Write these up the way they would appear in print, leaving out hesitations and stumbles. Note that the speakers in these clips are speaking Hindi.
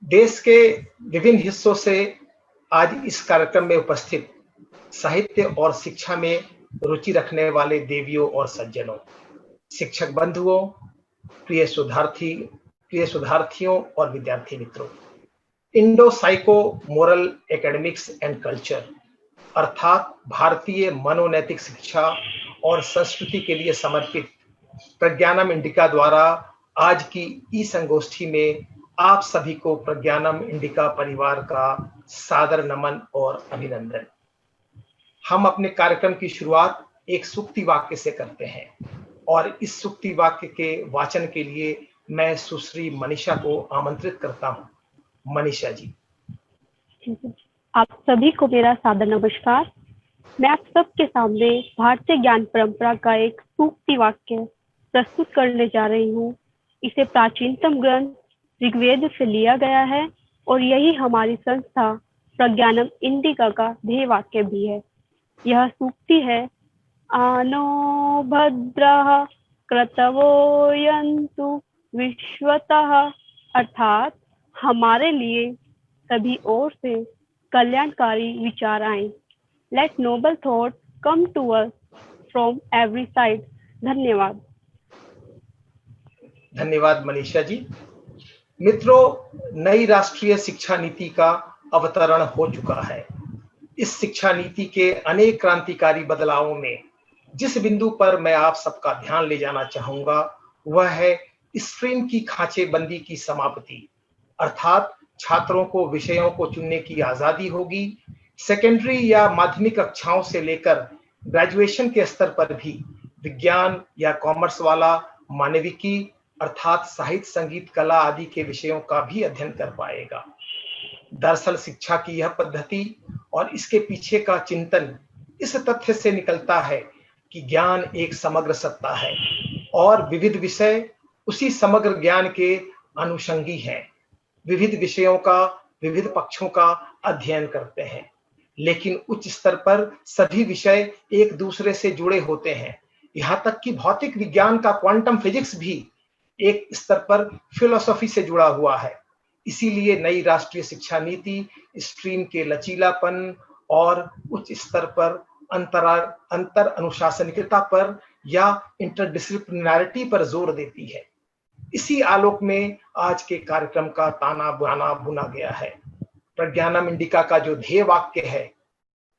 देश के विभिन्न हिस्सों से आज इस कार्यक्रम में उपस्थित साहित्य और शिक्षा में रुचि रखने वाले देवियों और सज्जनों, शिक्षक बंधुओं, प्रिय शोधार्थियों और विद्यार्थी मित्रों, Indo psycho moral academics and culture अर्थात भारतीय मनोनैतिक शिक्षा और संस्कृति के लिए समर्पित प्रज्ञानम इंडिका द्वारा आज की ई संगोष्ठी में आप सभी को प्रज्ञानम इंडिका परिवार का सादर नमन और अभिनंदन। हम अपने कार्यक्रम की शुरुआत एक सूक्ति वाक्य से करते हैं और इस सूक्ति वाक्य के वाचन के लिए मैं सुश्री मनीषा को आमंत्रित करता हूं। मनीषा जी। आप सभी को मेरा सादर नमस्कार। मैं आप सबके सामने भारतीय ज्ञान परंपरा का एक सूक्ति वाक्य प्रस्तुत करने जा रही हूँ। इसे प्राचीनतम ग्रंथ ऋग्वेद से लिया गया है और यही हमारी संस्था प्रज्ञानम इंडिका का ध्येय वाक्य भी है। यह सूक्ति है, आनो भद्रः क्रतवो यन्तु विश्वतः, अर्थात हमारे लिए सभी ओर से कल्याणकारी विचार आए। Let noble thought come to us from every side. धन्यवाद। धन्यवाद मनीषा जी। मित्रों, नई राष्ट्रीय शिक्षा नीति का अवतरण हो चुका है। इस शिक्षा नीति के अनेक क्रांतिकारी बदलावों में जिस बिंदु पर मैं आप सबका ध्यान ले जाना चाहूंगा वह है स्ट्रीम की खांचेबंदी की समाप्ति, अर्थात छात्रों को विषयों को चुनने की आजादी होगी। सेकेंडरी या माध्यमिक कक्षाओं से लेकर ग्रेजुएशन के स्तर पर भी विज्ञान या कॉमर्स वाला मानविकी अर्थात साहित्य, संगीत, कला आदि के विषयों का भी अध्ययन कर पाएगा। दरअसल शिक्षा की यह पद्धति और इसके पीछे का चिंतन इस तथ्य से निकलता है कि ज्ञान एक समग्र सत्ता है और विविध विषय उसी समग्र ज्ञान के अनुषंगी हैं। विविध विषयों का विविध पक्षों का अध्ययन करते हैं, लेकिन उच्च स्तर पर सभी विषय एक दूसरे से जुड़े होते हैं। यहाँ तक कि भौतिक विज्ञान का क्वांटम फिजिक्स भी एक स्तर पर फिलोसॉफी से जुड़ा हुआ है। इसीलिए नई राष्ट्रीय शिक्षा नीति स्ट्रीम के लचीलापन और उच्च स्तर पर अंतर अनुशासनिकता पर या इंटरडिसिप्लिनैरिटी पर जोर देती है। इसी आलोक में आज के कार्यक्रम का ताना बाना बुना गया है। प्रज्ञानम इंडिका का जो ध्येय वाक्य है,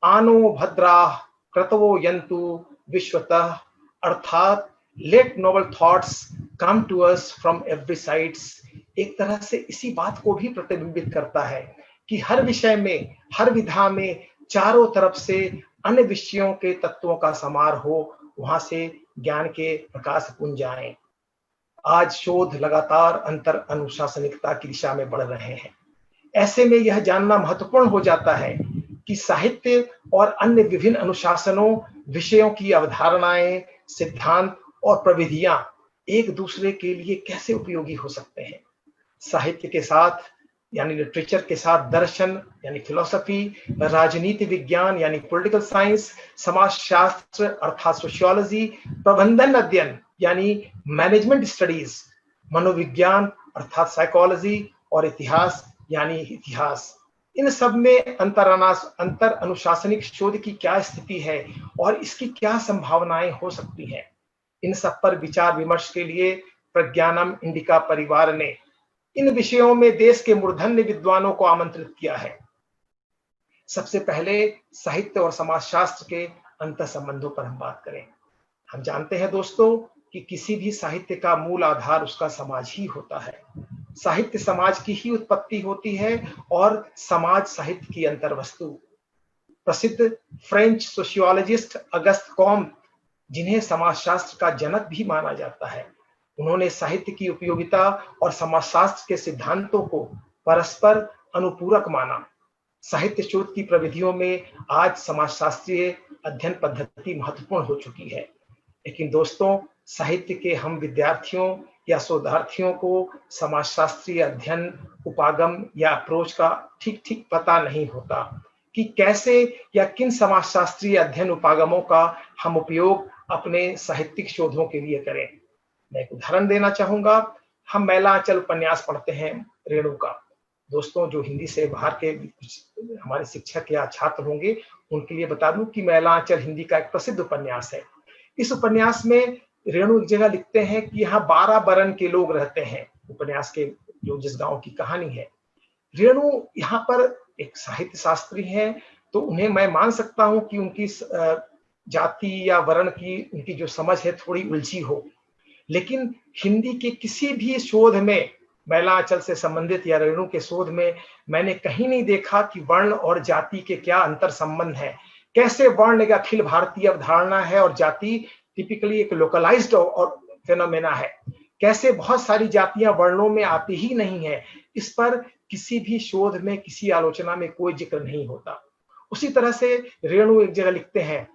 आनो भद्राः क्रतवो यन्तु विश्वतः, अर्थात let noble thoughts come to us from every sides, एक तरह से इसी बात को भी प्रतिबिंबित करता है कि हर विषय में, हर विधा में चारों तरफ से अन्य विषयों के तत्वों का समार हो, वहां से ज्ञान के प्रकाश पुंज आए। आज शोध लगातार अंतर अनुशासनिकता की दिशा में बढ़ रहे हैं। ऐसे में यह जानना महत्वपूर्ण हो जाता है कि साहित्य और अन्य विभिन्न अनुशासनों, विषयों की अवधारणाएं, सिद्धांत और प्रविधियां एक दूसरे के लिए कैसे उपयोगी हो सकते हैं। साहित्य के साथ यानी लिटरेचर के साथ दर्शन यानी फिलोसफी, राजनीति विज्ञान यानी पॉलिटिकल साइंस, समाजशास्त्र अर्थात सोशियोलॉजी, प्रबंधन अध्ययन यानी मैनेजमेंट स्टडीज, मनोविज्ञान अर्थात साइकोलॉजी और इतिहास यानी इतिहास, इन सब में अंतर अनुशासनिक शोध की क्या स्थिति है और इसकी क्या संभावनाएं हो सकती हैं। इन सब पर विचार विमर्श के लिए प्रज्ञानम इंडिका परिवार ने इन विषयों में देश के मूर्धन्य विद्वानों को आमंत्रित किया है। सबसे पहले साहित्य और समाजशास्त्र के अंतर संबंधों पर हम बात करें। हम जानते हैं दोस्तों कि किसी भी साहित्य का मूल आधार उसका समाज ही होता है। साहित्य समाज की ही उत्पत्ति होती है और समाज साहित्य की अंतर्वस्तु। प्रसिद्ध फ्रेंच सोशियोलॉजिस्ट अगस्त कॉम्ट, जिन्हें समाजशास्त्र का जनक भी माना जाता है, उन्होंने साहित्य की उपयोगिता और समाजशास्त्र के सिद्धांतों को परस्पर अनुपूरक माना। साहित्य शोध की प्रविधियों में आज समाजशास्त्रीय अध्ययन पद्धति महत्वपूर्ण हो चुकी है, लेकिन दोस्तों साहित्य के हम विद्यार्थियों या शोधार्थियों को समाजशास्त्रीय अध्ययन, उपागम या अप्रोच का ठीक पता नहीं होता कि कैसे या किन समाजशास्त्रीय अध्ययन उपागमों का हम उपयोग अपने साहित्यिक शोधों के लिए करें। मैं एक उदाहरण देना चाहूंगा। हम मैलांचल उपन्यास पढ़ते हैं रेणु का। दोस्तों, जो हिंदी से बाहर के हमारे शिक्षक या छात्र होंगे, उनके लिए बता दूं कि मैलांचल हिंदी का एक प्रसिद्ध उपन्यास है। इस उपन्यास में रेणु एक जगह लिखते हैं कि यहाँ 12 बरन के लोग रहते हैं। उपन्यास के जो जिस गांव की कहानी है, रेणु यहाँ पर एक साहित्य शास्त्री हैं, तो उन्हें मैं मान सकता हूँ कि उनकी जाति या वर्ण की उनकी जो समझ है थोड़ी उलझी हो, लेकिन हिंदी के किसी भी शोध में, मैलांचल से संबंधित या रेणु के शोध में, मैंने कहीं नहीं देखा कि वर्ण और जाति के क्या अंतर संबंध है। कैसे वर्ण एक अखिल भारतीय अवधारणा है और जाति टिपिकली एक लोकलाइज्ड और फेनोमेना है। कैसे बहुत सारी जातियां वर्णों में आती ही नहीं है, इस पर किसी भी शोध में, किसी आलोचना में कोई जिक्र नहीं होता। उसी तरह से रेणु एक जगह लिखते हैं,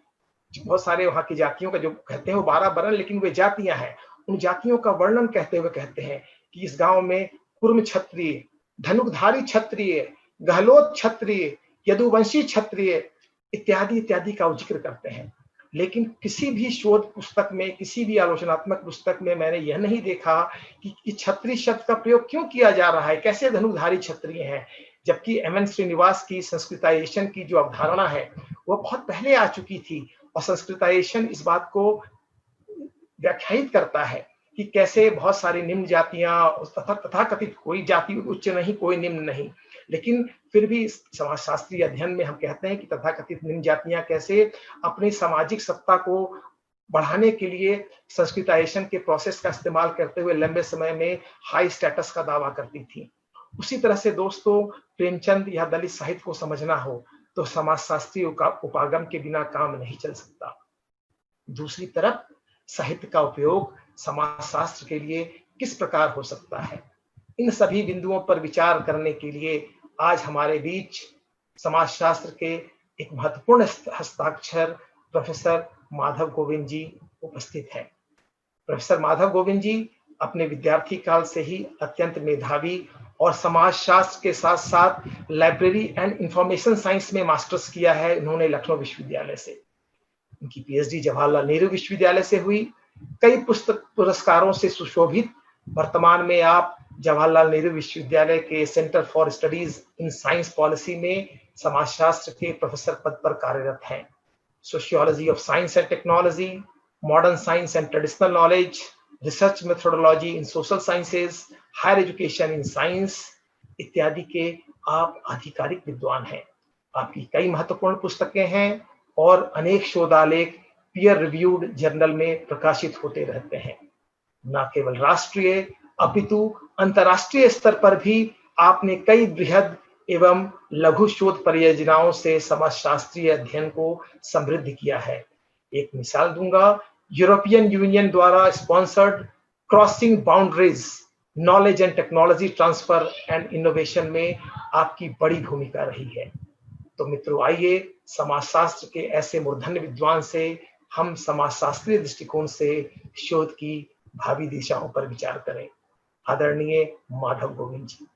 बहुत सारे वहां की जातियों का जो कहते हैं वो 12 वर्ण, लेकिन वे जातियां हैं। उन जातियों का वर्णन कहते हुए कहते हैं कि इस गांव में कुर्म क्षत्रिय, धनुकधारी क्षत्रिय, गहलोत क्षत्रिय, यदुवंशी क्षत्रिय इत्यादि इत्यादि का जिक्र करते हैं। लेकिन किसी भी शोध पुस्तक में, किसी भी आलोचनात्मक पुस्तक में मैंने यह नहीं देखा कि क्षत्रिय शब्द का प्रयोग क्यों किया जा रहा है, कैसे धनुकधारी क्षत्रिय हैं, जबकि एम.एन. श्रीनिवास की संस्कृताइजेशन की जो अवधारणा है वो बहुत पहले आ चुकी थी। और संस्कृताइजेशन इस बात को व्याख्यायित करता है कि कैसे बहुत सारी निम्न जातियां, तथा कथित कोई जाति उच्च नहीं, कोई निम्न नहीं, लेकिन फिर भी समाजशास्त्रीय अध्ययन में हम कहते हैं कि तथाकथित निम्न जातियां कैसे अपनी सामाजिक सत्ता को बढ़ाने के लिए संस्कृताइजेशन के प्रोसेस का इस्तेमाल करते हुए लंबे समय में हाई स्टेटस का दावा करती थी। उसी तरह से दोस्तों, प्रेमचंद या दलित साहित्य को समझना हो तो समाजशास्त्रीय उपागम के बिना काम नहीं चल सकता। दूसरी तरफ साहित्य का उपयोग समाजशास्त्र के लिए किस प्रकार हो सकता है, इन सभी बिंदुओं पर विचार करने के लिए आज हमारे बीच समाजशास्त्र के एक महत्वपूर्ण हस्ताक्षर प्रोफेसर माधव गोविंद जी उपस्थित हैं। प्रोफेसर माधव गोविंद जी अपने विद्यार्थी काल से ही अत्यंत मेधावी और समाजशास्त्र के साथ साथ लाइब्रेरी एंड इंफॉर्मेशन साइंस में मास्टर्स किया है इन्होंने लखनऊ विश्वविद्यालय से। उनकी पीएचडी जवाहरलाल नेहरू विश्वविद्यालय से हुई। कई पुस्तक पुरस्कारों से सुशोभित वर्तमान में आप जवाहरलाल नेहरू विश्वविद्यालय के centre for studies in science policy में समाजशास्त्र के प्रोफेसर पद पर कार्यरत हैं। Sociology of science and technology, modern science and traditional knowledge, research methodology in social sciences, higher education in science इत्यादि के आप आधिकारिक विद्वान हैं। आपकी कई महत्वपूर्ण पुस्तकें हैं और अनेक शोधालेख पीयर रिव्यूड जर्नल में प्रकाशित होते रहते हैं। न केवल राष्ट्रीय अपितु अंतर्राष्ट्रीय स्तर पर भी आपने कई बृहद एवं लघु शोध परियोजनाओं से समाजशास्त्रीय अध्ययन को समृद्ध किया है। एक मिसाल दूंगा, यूरोपियन यूनियन द्वारा sponsored crossing boundaries knowledge and technology transfer and innovation में आपकी बड़ी भूमिका रही है। तो मित्रों, आइए समाजशास्त्र के ऐसे मूर्धन्य विद्वान से हम समाजशास्त्रीय दृष्टिकोण से शोध की भावी दिशाओं पर विचार करें। आदरणीय माधव गोविंद जी।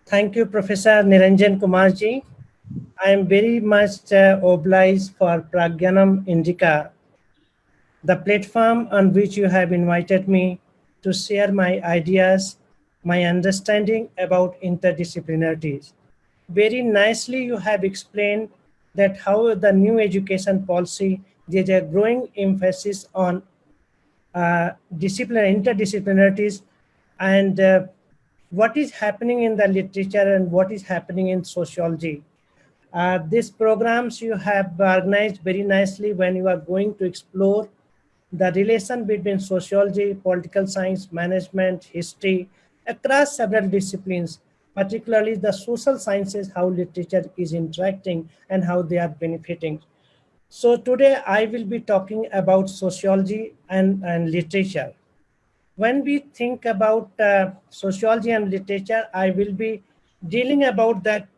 Thank you, Professor Niranjan Kumar ji. I am very much obliged for Pragyanam Indica, the platform on which you have invited me to share my ideas, my understanding about interdisciplinarities. Very nicely you have explained that how the new education policy, there's a growing emphasis on interdisciplinarities and what is happening in the literature and what is happening in sociology. These programs you have organized very nicely when you are going to explore the relation between sociology, political science, management, history, across several disciplines, particularly the social sciences, how literature is interacting and how they are benefiting. So today I will be talking about sociology and literature. When we think about sociology and literature, I will be dealing about that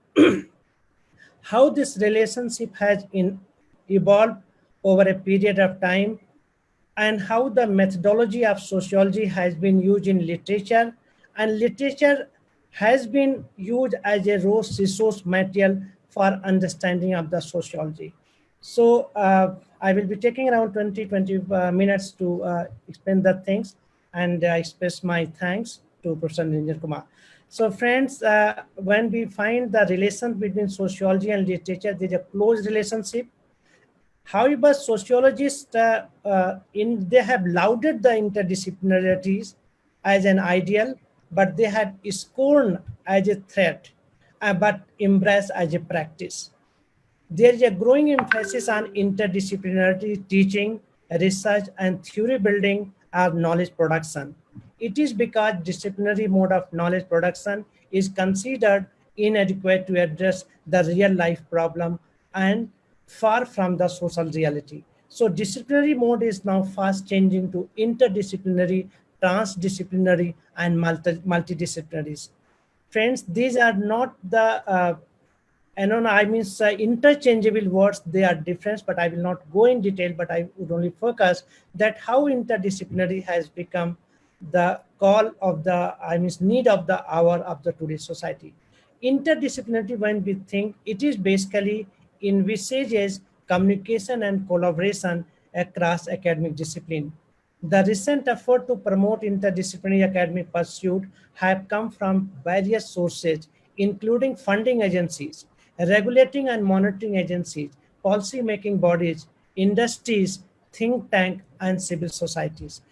how this relationship has evolved over a period of time and how the methodology of sociology has been used in literature, and literature has been used as a resource material for understanding of the sociology. So I will be taking around 20 minutes to explain the things, and I express my thanks to Professor Niranjan Kumar. So friends, when we find the relation between sociology and literature, there is a close relationship. However, sociologists they have lauded the interdisciplinarities as an ideal, but they have scorned as a threat, but embraced as a practice. There is a growing emphasis on interdisciplinary teaching, research, and theory building as knowledge production. It is because disciplinary mode of knowledge production is considered inadequate to address the real life problem and far from the social reality. So disciplinary mode is now fast changing to interdisciplinary, transdisciplinary, and multidisciplinaries. Friends, these are not the I mean interchangeable words. They are different, but I will not go in detail, but I would only focus that how interdisciplinary has become the call of the, need of the hour of the today's society. Interdisciplinary, when we think, it is basically envisages communication and collaboration across academic discipline. The recent effort to promote interdisciplinary academic pursuit have come from various sources, including funding agencies, regulating and monitoring agencies, policy-making bodies, industries, think tank, and civil societies.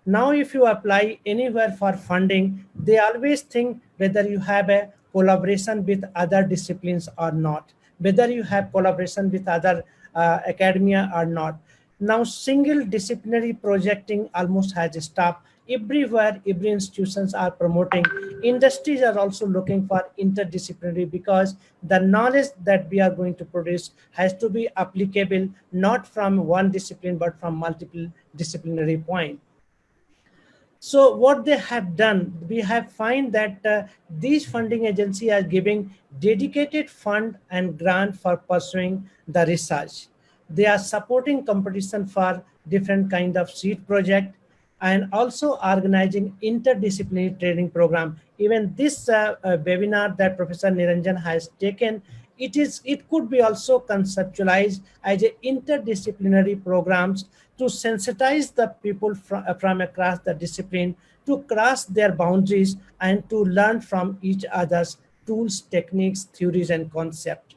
Now, if you apply anywhere for funding, they always think whether you have a collaboration with other disciplines or not, whether you have collaboration with other academia or not. Now, single disciplinary projecting almost has stopped. Everywhere, every institutions are promoting. Industries are also looking for interdisciplinary because the knowledge that we are going to produce has to be applicable not from one discipline but from multiple disciplinary point. So what they have done, we have find that these funding agencies are giving dedicated fund and grant for pursuing the research. They are supporting competition for different kind of seed project and also organizing interdisciplinary training program. Even this webinar that Professor Niranjan has taken, it could be also conceptualized as a interdisciplinary programs to sensitize the people from across the discipline to cross their boundaries and to learn from each other's tools, techniques, theories, and concepts.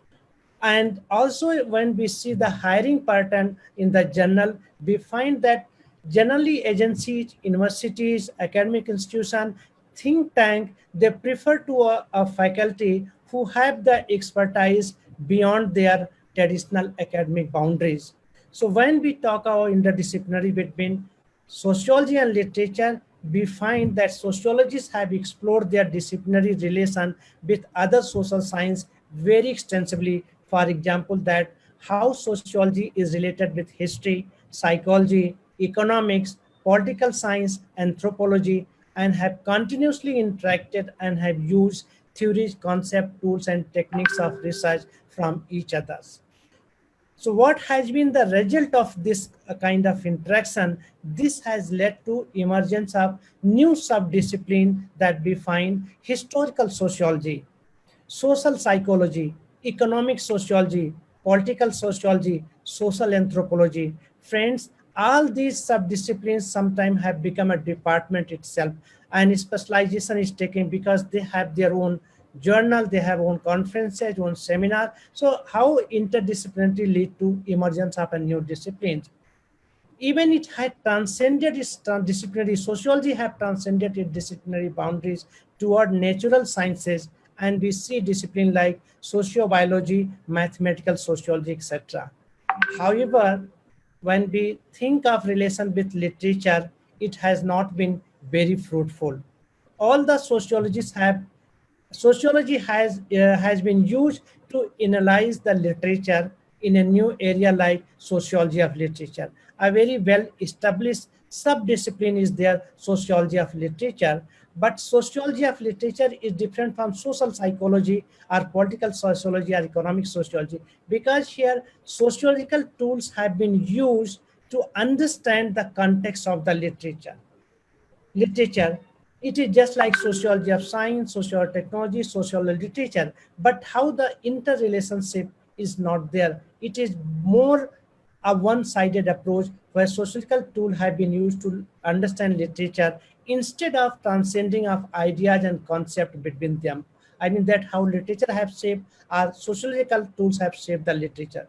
And also when we see the hiring pattern in the journal, we find that generally agencies, universities, academic institutions, think tank, they prefer to a faculty who have the expertise beyond their traditional academic boundaries. So when we talk about interdisciplinary between sociology and literature, we find that sociologists have explored their disciplinary relation with other social science very extensively. For example, that how sociology is related with history, psychology, economics, political science, anthropology, and have continuously interacted and have used theories, concept, tools, and techniques of research from each other. So what has been the result of this kind of interaction? This has led to emergence of new subdiscipline that we find historical sociology, social psychology, economic sociology, political sociology, social anthropology. Friends, all these subdisciplines sometimes have become a department itself, and specialization is taken because they have their own journal, they have own conferences, own seminar. So how interdisciplinary lead to emergence of a new disciplines? Even it had transcended its disciplinary, sociology have transcended its disciplinary boundaries toward natural sciences, and we see discipline like sociobiology, mathematical sociology, etc. However, when we think of relation with literature, it has not been very fruitful. All the sociology has been used to analyze the literature in a new area like sociology of literature. A very well established subdiscipline is there, sociology of literature, but sociology of literature is different from social psychology or political sociology or economic sociology, because here sociological tools have been used to understand the context of the literature. It is just like sociology of science, social technology, social literature, but how the interrelationship is not there. It is more a one-sided approach where sociological tools have been used to understand literature instead of transcending of ideas and concepts between them. I mean that how literature have shaped, our sociological tools have shaped the literature.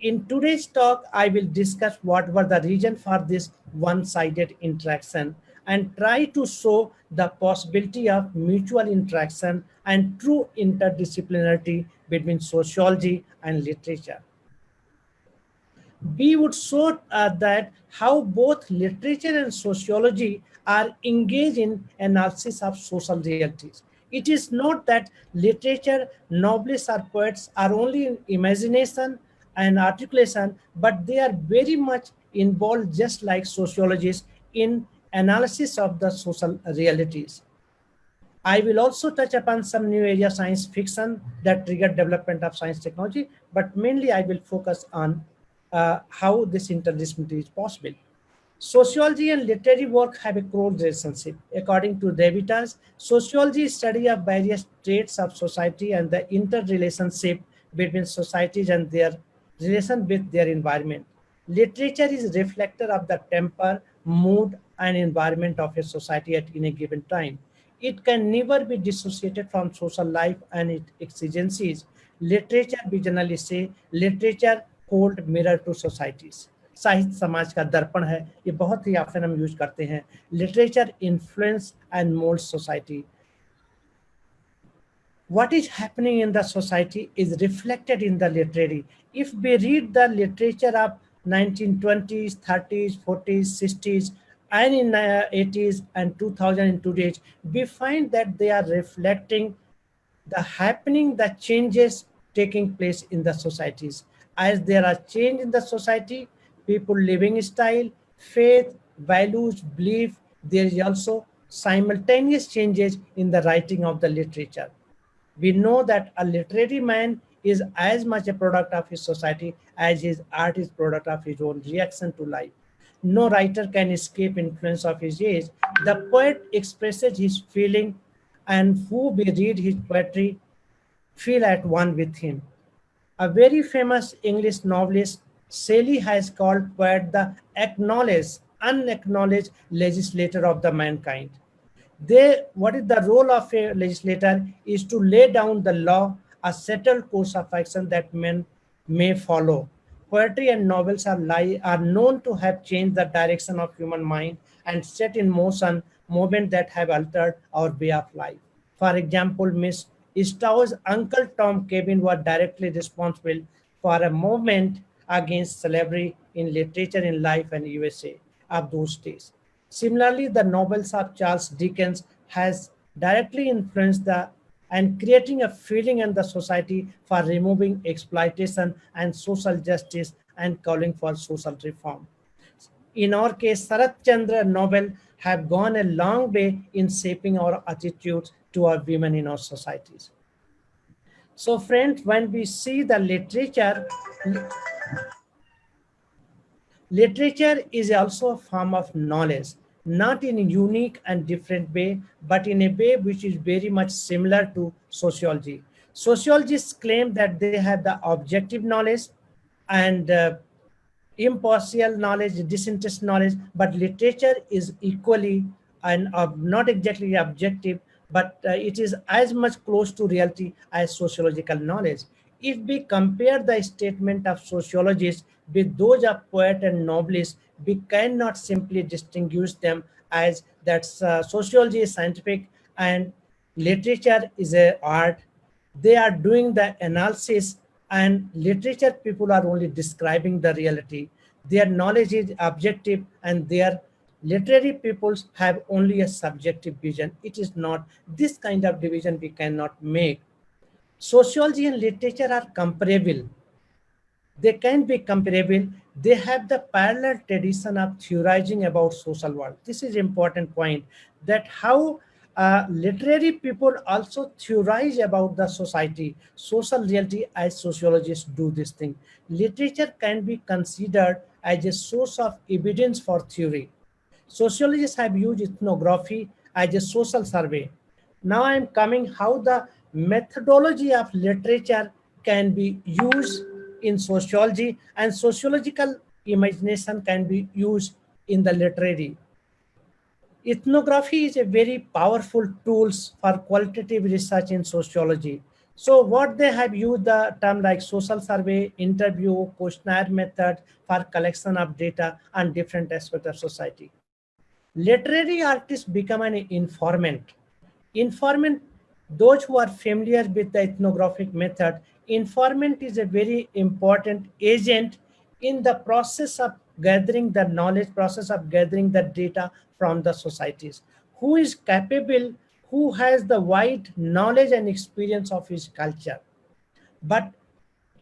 In today's talk, I will discuss what were the reason for this one-sided interaction and try to show the possibility of mutual interaction and true interdisciplinarity between sociology and literature. We would show that how both literature and sociology are engaged in analysis of social realities. It is not that literature, novelists or poets are only in imagination and articulation, but they are very much involved just like sociologists in analysis of the social realities. I will also touch upon some new area science fiction that trigger development of science technology, but mainly I will focus on how this interdisciplinarity is possible. Sociology and literary work have a close relationship. According to Revitas, sociology is study of various traits of society and the interrelationship between societies and their relation with their environment. Literature is a reflector of the temper, mood, and environment of a society at any given time. It can never be dissociated from social life and its exigencies. Literature, we generally say, literature hold mirror to societies. साहित्य समाज का दर्पण है, ये बहुत ही ऑफ्टन हम यूज करते हैं. Literature influence and mould society. What is happening in the society is reflected in the literary. If we read the literature of 1920s, 30s, 40s, 60s, and in 80s and 2000 and today's, we find that they are reflecting the happening, the changes taking place in the societies. As there are change in the society, people living style, faith, values, belief, there is also simultaneous changes in the writing of the literature. We know that a literary man is as much a product of his society as his art is product of his own reaction to life. No writer can escape influence of his age. The poet expresses his feeling, and who we read his poetry feel at one with him. A very famous English novelist, Shelley, has called poet the acknowledged, unacknowledged legislator of the mankind. What is the role of a legislator is to lay down the law, a settled course of action that men may follow. Poetry and novels are known to have changed the direction of human mind and set in motion movements that have altered our way of life. For example, Miss Stow's Uncle Tom Cabin was directly responsible for a movement against slavery in literature, in life, and USA of those days. Similarly, the novels of Charles Dickens has directly influenced and creating a feeling in the society for removing exploitation and social justice and calling for social reform. In our case, Sarat Chandra novel have gone a long way in shaping our attitudes to our women in our societies. So friends, when we see the literature is also a form of knowledge, not in a unique and different way, but in a way which is very much similar to sociology. Sociologists claim that they have the objective knowledge and impartial knowledge, disinterested knowledge, but literature is equally and not exactly objective, but it is as much close to reality as sociological knowledge. If we compare the statement of sociologists with those of poets and novelists, we cannot simply distinguish them as that sociology is scientific and literature is an art. They are doing the analysis, and literature people are only describing the reality. Their knowledge is objective, and their literary peoples have only a subjective vision. It is not this kind of division we cannot make. Sociology and literature are comparable. They can be comparable. They have the parallel tradition of theorizing about social world. This is important point, that how literary people also theorize about the society, social reality, as sociologists do this thing. Literature can be considered as a source of evidence for theory. Sociologists have used ethnography as a social survey. Now I am coming how the methodology of literature can be used in sociology, and sociological imagination can be used in the literary. Ethnography is a very powerful tool for qualitative research in sociology. So what they have used the term like social survey, interview, questionnaire method for collection of data on different aspects of society. Literary artists become an informant. Informant, those who are familiar with the ethnographic method, informant is a very important agent in the process of gathering the knowledge, process of gathering the data from the societies. Who is capable, who has the wide knowledge and experience of his culture. But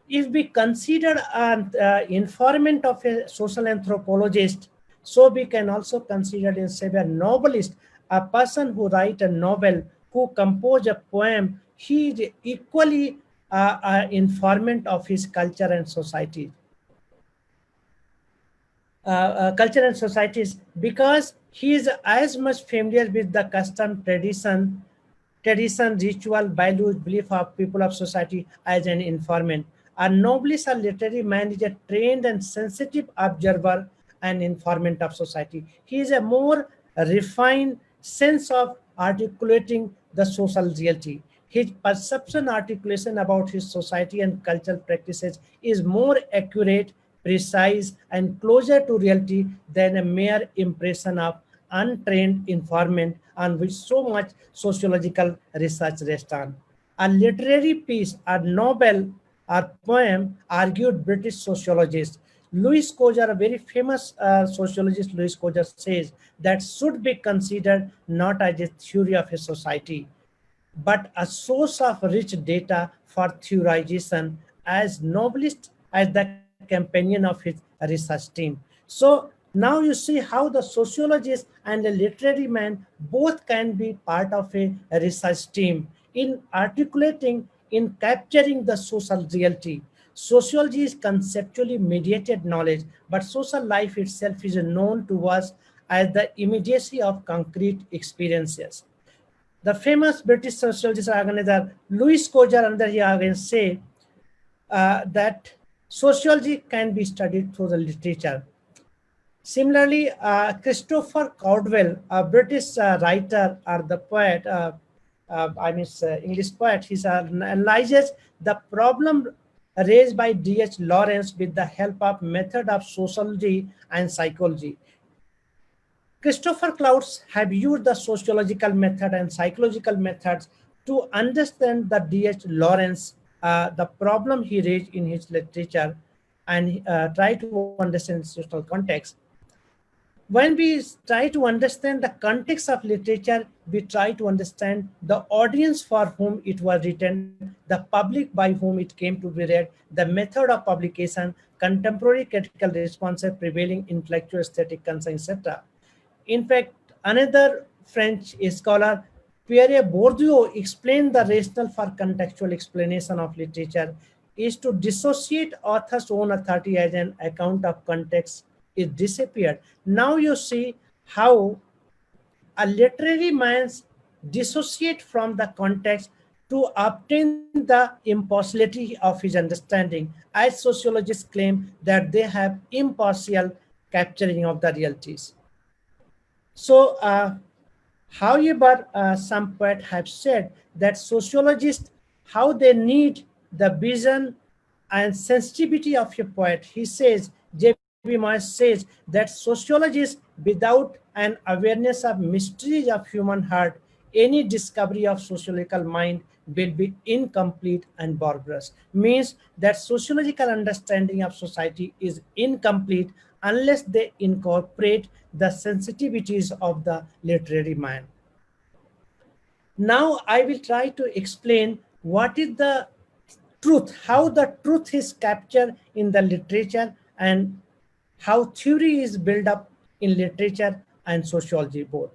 if we consider an informant of a social anthropologist, so we can also consider in say a novelist, a person who write a novel, who compose a poem, he is equally an informant of his culture and society. Culture and societies, because he is as much familiar with the custom, tradition, ritual, values, belief of people of society as an informant. A novelist or literary man is a trained and sensitive observer and informant of society. He is a more refined sense of articulating the social reality. His perception articulation about his society and cultural practices is more accurate, precise, and closer to reality than a mere impression of untrained informant on which so much sociological research rests on. A literary piece, a novel, or poem, argued British sociologist Louis Kojar, a very famous sociologist, Louis Kojar says that should be considered not as a theory of a society, but a source of rich data for theorization as novelist, as the companion of his research team. So now you see how the sociologist and the literary man both can be part of a research team in articulating, in capturing the social reality. Sociology is conceptually mediated knowledge, but social life itself is known to us as the immediacy of concrete experiences. The famous British sociologist organizer Louis Kojar under here again say that sociology can be studied through the literature. Similarly, Christopher Caldwell, a British writer or the poet, English poet, he analyzes the problem raised by D.H. Lawrence with the help of method of sociology and psychology. Christopher Clouds have used the sociological method and psychological methods to understand the D.H. Lawrence, the problem he raised in his literature, and try to understand its social context. When we try to understand the context of literature, we try to understand the audience for whom it was written, the public by whom it came to be read, the method of publication, contemporary critical responses, prevailing intellectual aesthetic concerns, etc. In fact, another French scholar, Pierre Bourdieu, explained the rationale for contextual explanation of literature is to dissociate author's own authority as an account of context is disappeared. Now you see how a literary man dissociate from the context to obtain the impartiality of his understanding, as sociologists claim that they have impartial capturing of the realities. So, however, some poets have said that sociologists, how they need the vision and sensitivity of a poet. He says, J.B. Morris says that sociologists, without an awareness of mysteries of human heart, any discovery of sociological mind will be incomplete and barbarous. Means that sociological understanding of society is incomplete unless they incorporate the sensitivities of the literary mind. Now I will try to explain what is the truth, how the truth is captured in the literature, and how theory is built up in literature and sociology both.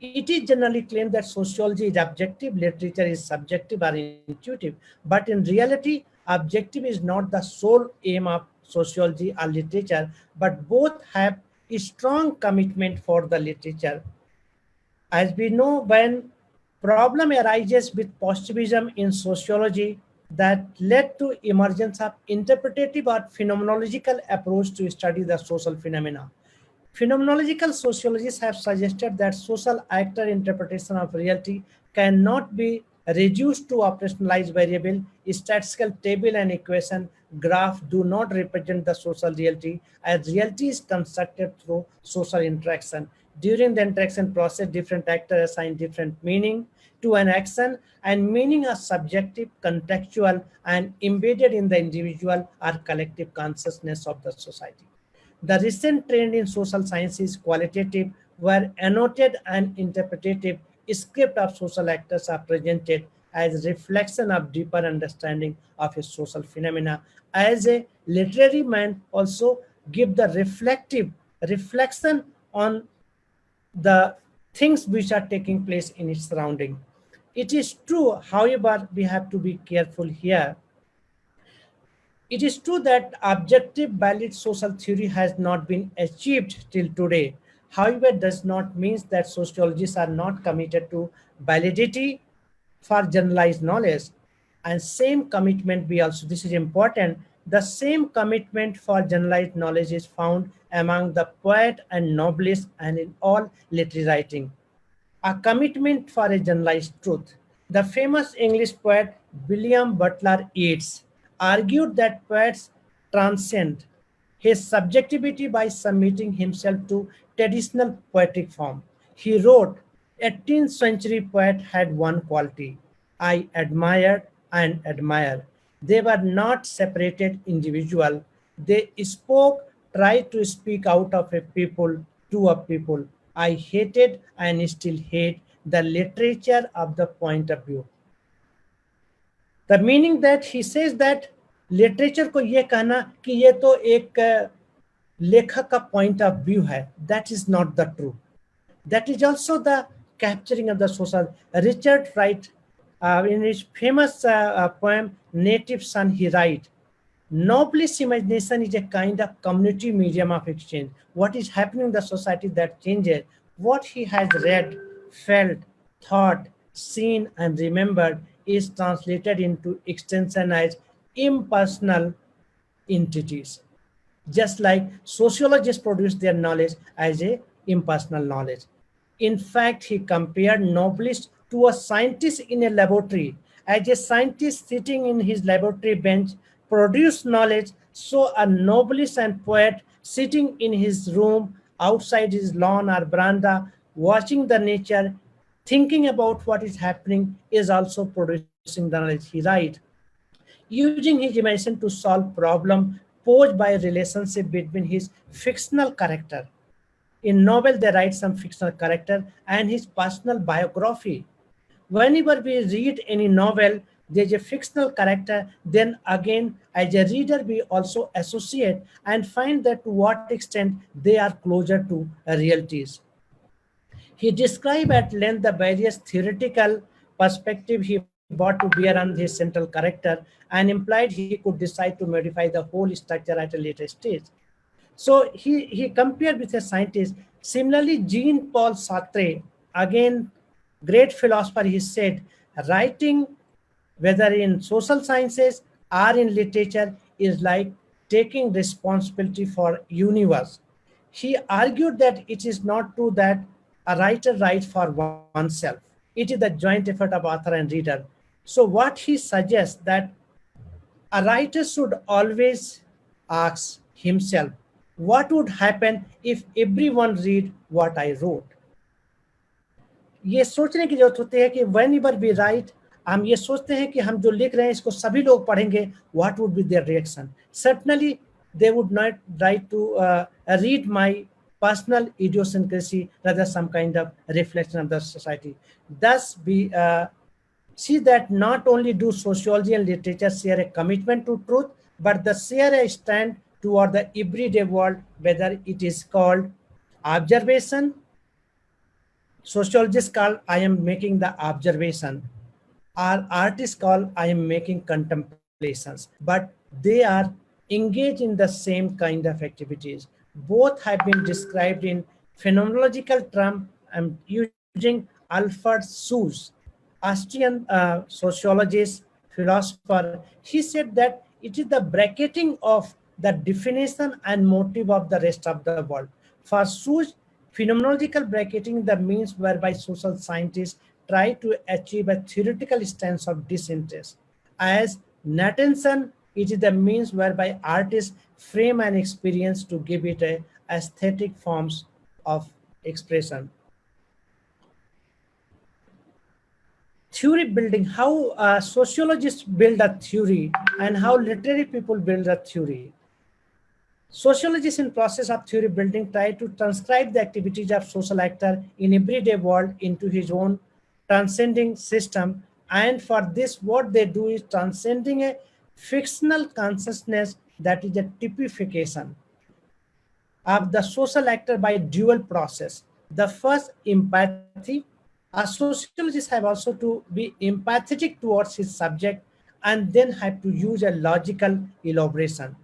It is generally claimed that sociology is objective, literature is subjective or intuitive, but in reality, objective is not the sole aim of sociology or literature, but both have a strong commitment for the literature. As we know, when problem arises with positivism in sociology, that led to emergence of interpretative or phenomenological approach to study the social phenomena. Phenomenological sociologists have suggested that social actor interpretation of reality cannot be reduced to operationalized variable. Statistical table and equation graph do not represent the social reality, as reality is constructed through social interaction. During the interaction process, different actors assign different meaning to an action, and meaning are subjective, contextual, and embedded in the individual or collective consciousness of the society. The recent trend in social science is qualitative, where annotated and interpretative script of social actors are presented as reflection of deeper understanding of a social phenomena. As a literary man also give the reflective reflection on the things which are taking place in its surrounding. It is true, however, we have to be careful here. It is true that objective valid social theory has not been achieved till today. However, it does not mean that sociologists are not committed to validity for generalized knowledge. And same commitment we also, this is important, the same commitment for generalized knowledge is found among the poet and novelist and in all literary writing. A commitment for a generalized truth. The famous English poet William Butler Yeats argued that poets transcend his subjectivity by submitting himself to traditional poetic form. He wrote, 18th century poet had one quality, I admired and admire. They were not separated individual. They spoke, tried to speak out of a people to a people. I hated and still hate the literature of the point of view. The meaning that he says that literature को ये कहना कि ये तो एक लेखक का point of view है, that is not the true. That is also the capturing of the social. Richard Wright, in his famous poem Native Son, he writes, noblest imagination is a kind of community medium of exchange. What is happening in the society that changes, what he has read, felt, thought, seen, and remembered is translated into extension as impersonal entities. Just like sociologists produce their knowledge as a impersonal knowledge. In fact, he compared novelist to a scientist in a laboratory. As a scientist sitting in his laboratory bench produce knowledge, so a novelist and poet sitting in his room outside his lawn or veranda, watching the nature, thinking about what is happening, is also producing the knowledge. He writes, using his imagination to solve problem posed by a relationship between his fictional character. In novel, they write some fictional character and his personal biography. Whenever we read any novel, there's a fictional character, then again, as a reader, we also associate and find that to what extent they are closer to realities. He described at length the various theoretical perspectives he brought to bear on his central character and implied he could decide to modify the whole structure at a later stage. So he compared with a scientist. Similarly, Jean-Paul Sartre, again, great philosopher, he said, writing, whether in social sciences or in literature, is like taking responsibility for universe. He argued that it is not true that a writer writes for oneself. It is the joint effort of author and reader. So what he suggests that a writer should always ask himself, what would happen if everyone read what I wrote? ये सोचने की जरूरत होती है कि whenever we write, हम ये सोचते हैं कि हम जो लिख रहे हैं इसको सभी लोग पढ़ेंगे, what would be their reaction? Certainly, they would not write to read my personal idiosyncrasy, rather some kind of reflection of the society. Thus, we see that not only do sociology and literature share a commitment to truth, but they share a stand toward the everyday world, whether it is called observation. Sociologists call I am making the observation, or artists call I am making contemplations, but they are engaged in the same kind of activities. Both have been described in phenomenological terms. I'm using Alfred Suess, Austrian sociologist, philosopher, he said that it is the bracketing of the definition and motive of the rest of the world. For such phenomenological bracketing, the means whereby social scientists try to achieve a theoretical stance of disinterest. As Nathanson, it is the means whereby artists frame an experience to give it a aesthetic forms of expression. Theory building, how sociologists build a theory and how literary people build a theory. Sociologists in process of theory building try to transcribe the activities of social actor in everyday world into his own transcending system. And for this, what they do is transcending a fictional consciousness that is a typification of the social actor by dual process. The first, empathy. A sociologist have also to be empathetic towards his subject and then have to use a logical elaboration.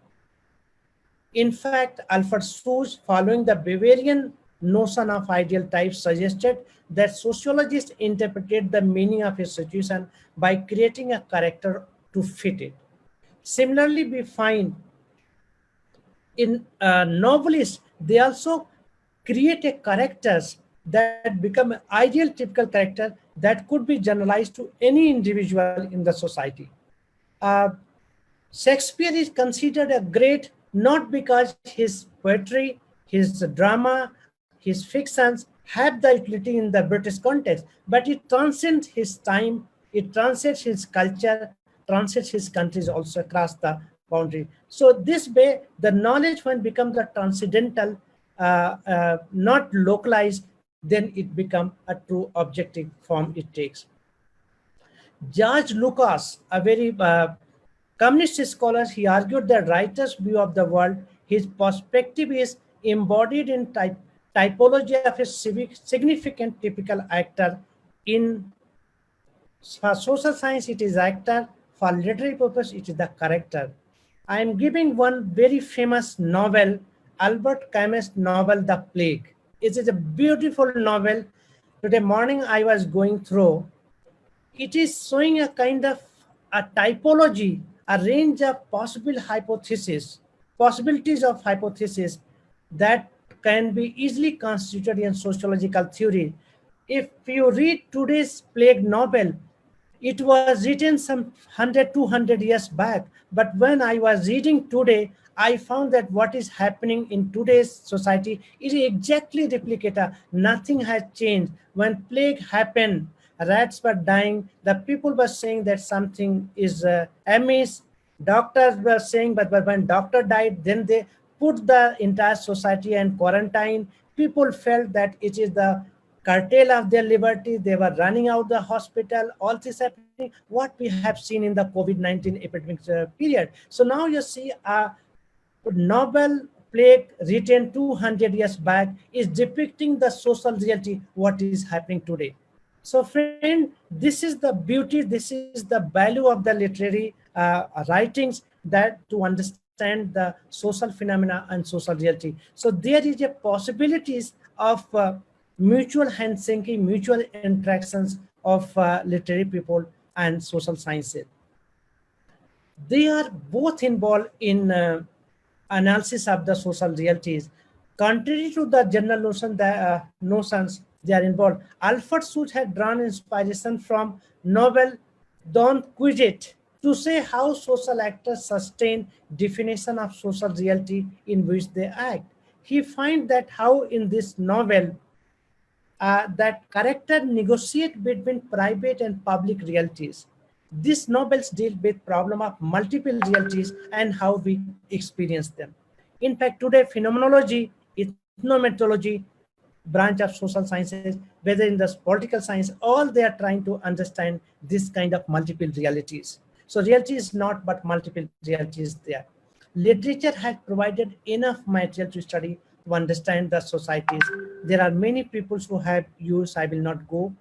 In fact, Alfred Soos, following the Bavarian notion of ideal type, suggested that sociologists interpreted the meaning of a situation by creating a character to fit it. Similarly, we find in novelists, they also create a characters that become an ideal typical character that could be generalized to any individual in the society. Shakespeare is considered a great not because his poetry, his drama, his fictions have the utility in the British context, but it transcends his time, it transcends his culture, transcends his countries also across the boundary. So this way, the knowledge when becomes a transcendental, not localized, then it becomes a true objective form it takes. George Lucas, a very communist scholar, he argued that writer's view of the world, his perspective is embodied in typology of a significant typical actor. In for social science, it is actor. For literary purpose, it is the character. I am giving one very famous novel, Albert Camus' novel, The Plague. It is a beautiful novel. Today morning I was going through. It is showing a kind of a typology, a range of possibilities of hypothesis that can be easily constituted in sociological theory. If you read today's Plague novel, it was written some 100, 200 years back. But when I was reading today, I found that what is happening in today's society is exactly replicated. Nothing has changed. When plague happened, rats were dying. The people were saying that something is amiss. Doctors were saying, but when doctor died, then they put the entire society in quarantine. People felt that it is the curtail of their liberty. They were running out the hospital. All this happening, what we have seen in the COVID-19 epidemic period. So now you see a novel Plague written 200 years back is depicting the social reality, what is happening today. So friend, this is the beauty, this is the value of the literary writings, that to understand the social phenomena and social reality. So there is a possibilities of mutual handshaking, mutual interactions of literary people and social sciences. They are both involved in analysis of the social realities. Contrary to the general notions they are involved, Alfred Soos had drawn inspiration from novel Don Quixote to say how social actors sustain definition of social reality in which they act. He finds that how in this novel that character negotiate between private and public realities. These novels deal with problem of multiple realities and how we experience them. In fact, today phenomenology, ethnometrology, branch of social sciences, whether in the political science, all they are trying to understand this kind of multiple realities. So reality is not, but multiple realities there. Literature has provided enough material to study to understand the societies. There are many people who have used, I will not go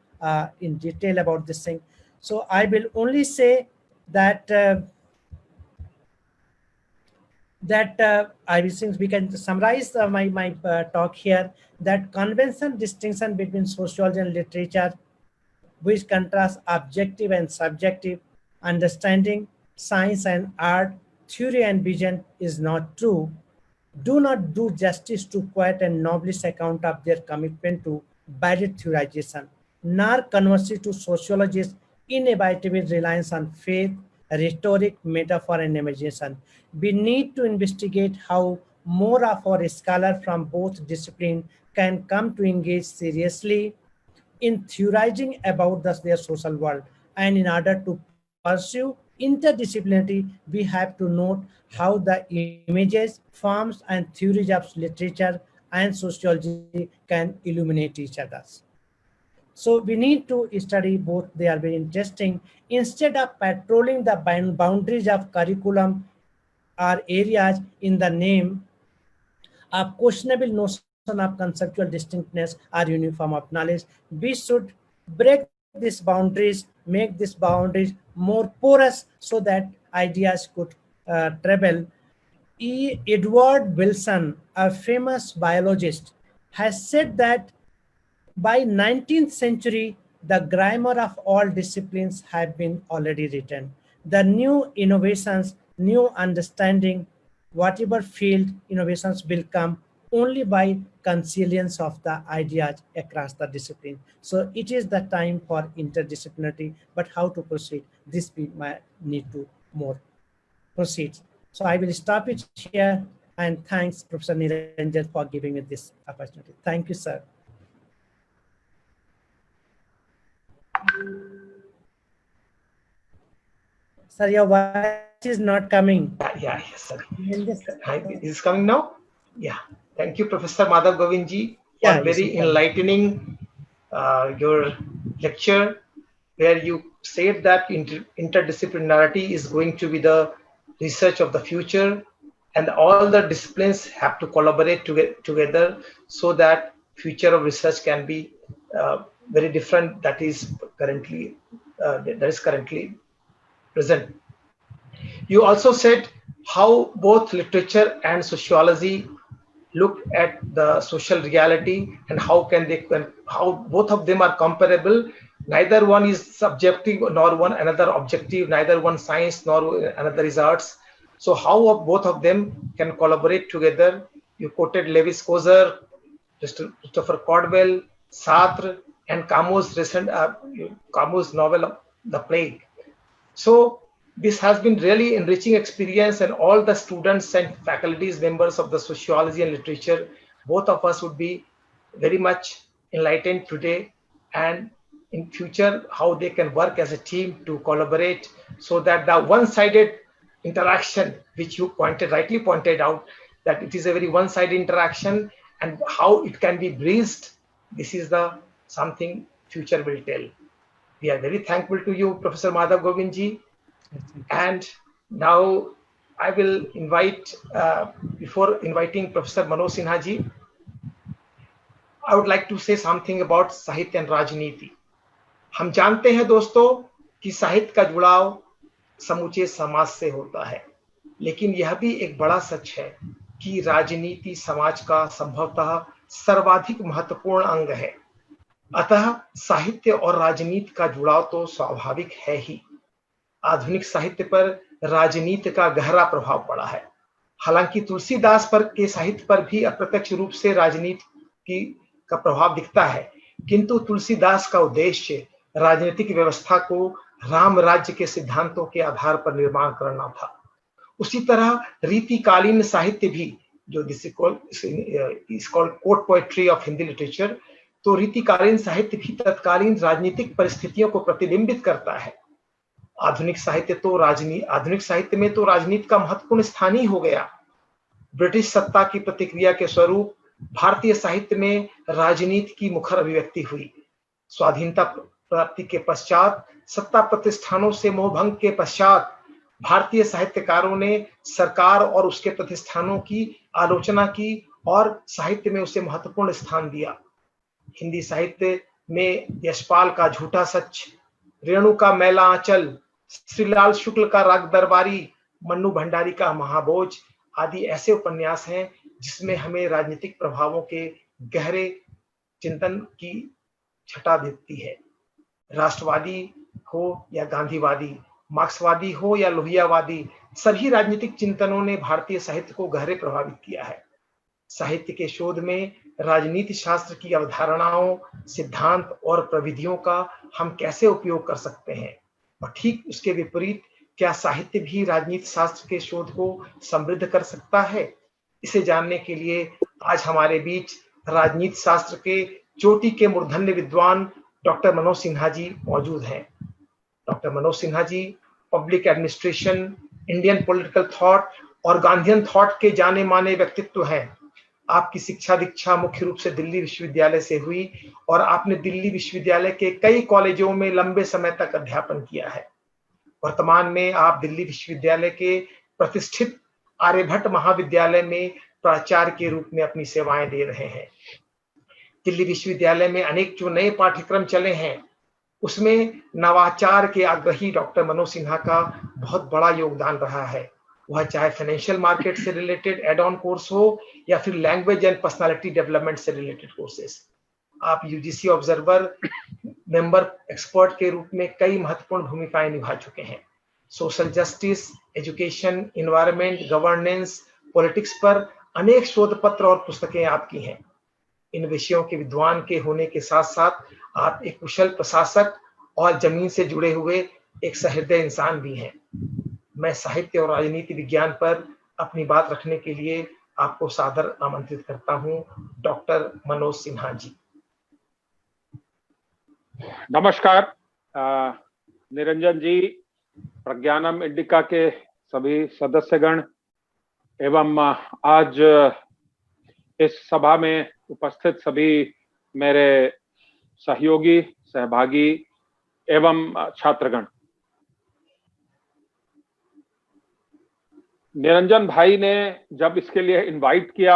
in detail about this thing. So I will only say that I think we can summarize my talk here, that convention distinction between sociology and literature, which contrasts objective and subjective, understanding science and art, theory and vision is not true, do not do justice to quiet and noblest account of their commitment to guided theorization, nor conversely to sociologists' inevitable reliance on faith, rhetoric, metaphor, and imagination. We need to investigate how more of our scholars from both disciplines can come to engage seriously in theorizing about their social world. And in order to pursue interdisciplinarity, we have to note how the images, forms, and theories of literature and sociology can illuminate each other. So we need to study both. They are very interesting. Instead of patrolling the boundaries of curriculum or areas in the name a questionable notion of conceptual distinctness or uniform of knowledge, we should break these boundaries, make these boundaries more porous so that ideas could travel. Edward Wilson, a famous biologist, has said that by 19th century, the grammar of all disciplines have been already written. The new innovations, new understanding, whatever field innovations will come only by consilience of the ideas across the discipline. So it is the time for interdisciplinarity, but how to proceed? This we might need to more proceed. So I will stop it here and thanks Professor Niranjan for giving me this opportunity. Thank you, sir. Sir, your voice is not coming. Yeah, yes, sir. It is coming now? Yeah. Thank you, Professor Madhav Govindji, for very enlightening your lecture, where you said that interdisciplinarity is going to be the research of the future, and all the disciplines have to collaborate together so that future of research can be very different that is currently present. You also said how both literature and sociology look at the social reality and how both of them are comparable. Neither one is subjective nor one another objective, neither one science nor another is arts. So how both of them can collaborate together. You quoted Lévi-Strauss, Christopher Caldwell, Sartre, and Camus' recent Camus' novel The Plague. So this has been really enriching experience, and all the students and faculties members of the sociology and literature, both of us would be very much enlightened today, and in future how they can work as a team to collaborate so that the one-sided interaction which you rightly pointed out, that it is a very one-sided interaction, and how it can be breezed, this is the something future will tell. We are very thankful to you, Professor Madhav Govindji. And now I will invite, before inviting Professor Manoj Sinha ji, I would like to say something about साहित्य and राजनीति. हम जानते हैं दोस्तों कि साहित्य का जुड़ाव समूचे समाज से होता है, लेकिन यह भी एक बड़ा सच है कि राजनीति समाज का संभवतः सर्वाधिक महत्वपूर्ण अंग है. अतः साहित्य और राजनीति का जुड़ाव तो स्वाभाविक है ही. आधुनिक साहित्य पर राजनीति का गहरा प्रभाव पड़ा है. हालांकि तुलसीदास पर के साहित्य पर भी अप्रत्यक्ष रूप से राजनीति का प्रभाव दिखता है, किंतु तुलसीदास का उद्देश्य राजनीतिक व्यवस्था को राम राज्य के सिद्धांतों के आधार पर निर्माण करना था. उसी तरह रीतिकालीन साहित्य भी, जो this is called court poetry of Hindi literature, तो रीतिकालीन साहित्य भी तत्कालीन राजनीतिक परिस्थितियों को प्रतिबिंबित करता है. आधुनिक साहित्य में तो राजनीति का महत्वपूर्ण स्थान ही हो गया. ब्रिटिश सत्ता की प्रतिक्रिया के स्वरूप भारतीय साहित्य में राजनीति की मुखर अभिव्यक्ति हुई. स्वाधीनता प्राप्ति के पश्चात, सत्ता प्रतिष्ठानों से मोहभंग के पश्चात, भारतीय साहित्यकारों ने सरकार और उसके प्रतिष्ठानों की आलोचना की और साहित्य में उसे महत्वपूर्ण स्थान दिया. हिंदी साहित्य में यशपाल का झूठा सच, रेणु का मैला आंचल, श्रीलाल शुक्ल का राग दरबारी, मन्नू भंडारी का महाभोज आदि ऐसे उपन्यास हैं जिसमें हमें राजनीतिक प्रभावों के गहरे चिंतन की छटा दिखती है. राष्ट्रवादी हो या गांधीवादी, मार्क्सवादी हो या लोहियावादी, सभी राजनीतिक चिंतनों ने भारतीय साहित्य को गहरे प्रभावित किया है। साहित्य के शोध में राजनीति शास्त्र की अवधारणाओं, सिद्धांत और प्रविधियों का हम कैसे उपयोग कर सकते हैं, और ठीक उसके विपरीत क्या साहित्य भी राजनीति शास्त्र के शोध को समृद्ध कर सकता है? इसे जानने के लिए आज हमारे बीच राजनीति शास्त्र के चोटी के मूर्धन्य विद्वान डॉक्टर मनोज सिन्हा जी मौजूद हैं। Doctor Manoj Sinha ji public administration, Indian political thought और गांधीयन थॉट के जाने माने व्यक्तित्व हैं। आपकी शिक्षा दीक्षा मुख्य रूप से दिल्ली विश्वविद्यालय से हुई और आपने दिल्ली विश्वविद्यालय के कई कॉलेजों में लंबे समय तक अध्यापन किया है। वर्तमान में आप दिल्ली विश्वविद्यालय के प्रतिष्ठित आर्यभट्ट महाविद्यालय में प्राचार्य के रूप में अपनी सेवाएं दे रहे हैं। दिल्ली विश्वविद्यालय में अनेक जो नए पाठ्यक्रम चले हैं, उसमें नवाचार के आग्रही डॉक्टर मनोज सिन्हा का बहुत बड़ा योगदान रहा है। वह चाहे फाइनेंशियल मार्केट से रिलेटेड एड ऑन कोर्स हो या फिर लैंग्वेज एंड पर्सनालिटी डेवलपमेंट से रिलेटेड कोर्सेस। आप यूजीसी ऑब्जर्वर मेंबर एक्सपर्ट के रूप में कई महत्वपूर्ण भूमिकाएं निभा चुके हैं। Social justice, education, environment, governance, politics पर अनेक शोध पत्र और पुस्तकें आपकी हैं। इन विषयों के विद्वान के होने के साथ साथ आप एक कुशल प्रशासक और जमीन से जुड़े हुए एक सहृदय इंसान भी हैं। मैं साहित्य और राजनीति विज्ञान पर अपनी बात रखने के लिए आपको सादर आमंत्रित करता हूं, डॉक्टर मनोज सिन्हा जी। नमस्कार निरंजन जी, प्रज्ञानम इंडिका के सभी सदस्यगण एवं आज इस सभा में उपस्थित सभी मेरे सहयोगी, सहभागी एवं छात्रगण। निरंजन भाई ने जब इसके लिए इनवाइट किया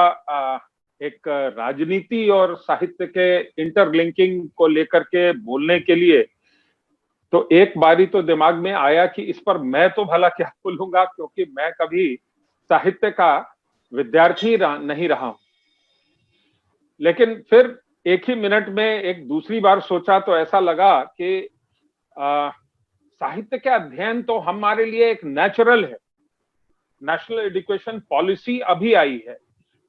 एक राजनीति और साहित्य के इंटरलिंकिंग को लेकर के बोलने के लिए, तो एक बारी तो दिमाग में आया कि इस पर मैं तो भला क्या बोलूंगा, क्योंकि मैं कभी साहित्य का विद्यार्थी नहीं रहा हूं। लेकिन फिर एक ही मिनट में एक दूसरी बार सोचा तो ऐसा लगा कि साहित्य का अध्ययन तो हमारे लिए एक नेचुरल है। नेशनल एजुकेशन पॉलिसी अभी आई है,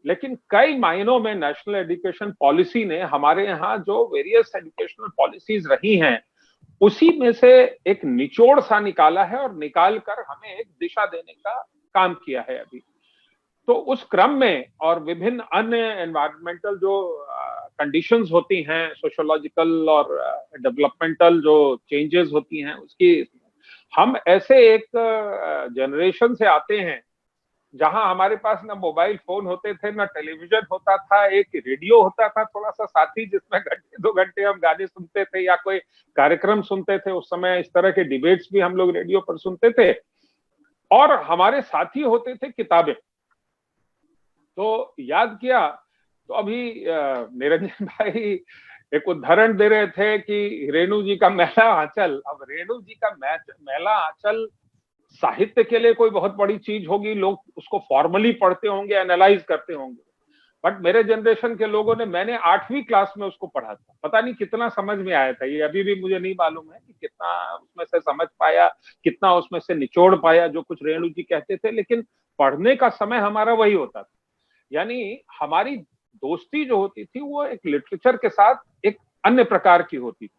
लेकिन कई मायनों में नेशनल एजुकेशन पॉलिसी ने हमारे यहाँ जो वेरियस एजुकेशनल पॉलिसीज रही हैं, उसी में से एक निचोड़ सा निकाला है और निकाल कर हमें एक दिशा देने का काम किया है अभी। तो उस क्रम में और विभिन्न अन्य एनवायरमेंटल जो कंडीशंस होती हैं, सोशियोलॉजिकल और डेवलपमेंटल जो चेंजेस होती हैं, उसकी हम ऐसे एक जनरेशन से आते हैं जहां हमारे पास ना मोबाइल फोन होते थे, ना टेलीविजन होता था, एक रेडियो होता था थोड़ा सा साथी, जिसमें घंटे 2 घंटे हम गाने सुनते थे या कोई कार्यक्रम सुनते थे। उस समय इस तरह के डिबेट्स भी हम लोग रेडियो पर सुनते थे, और हमारे साथी होते थे किताबें। तो याद किया तो अभी निरंजन भाई एक उदाहरण दे रहे थे कि रेणु जी का मैला आंचल। अब रेणु जी का मैला आंचल साहित्य के लिए कोई बहुत बड़ी चीज होगी, लोग उसको फॉर्मली पढ़ते होंगे, एनालाइज करते होंगे, बट मेरे जनरेशन के लोगों ने, मैंने 8वीं क्लास में उसको पढ़ा था, पता नहीं कितना समझ में आया था, ये अभी भी मुझे नहीं मालूम है कि कितना उसमें से समझ पाया, कितना उसमें से निचोड़ पाया जो कुछ रेणु जी कहते थे। लेकिन पढ़ने का समय हमारा वही होता था, यानी हमारी दोस्ती जो होती थी वो एक लिटरेचर के साथ एक अन्य प्रकार की होती थी।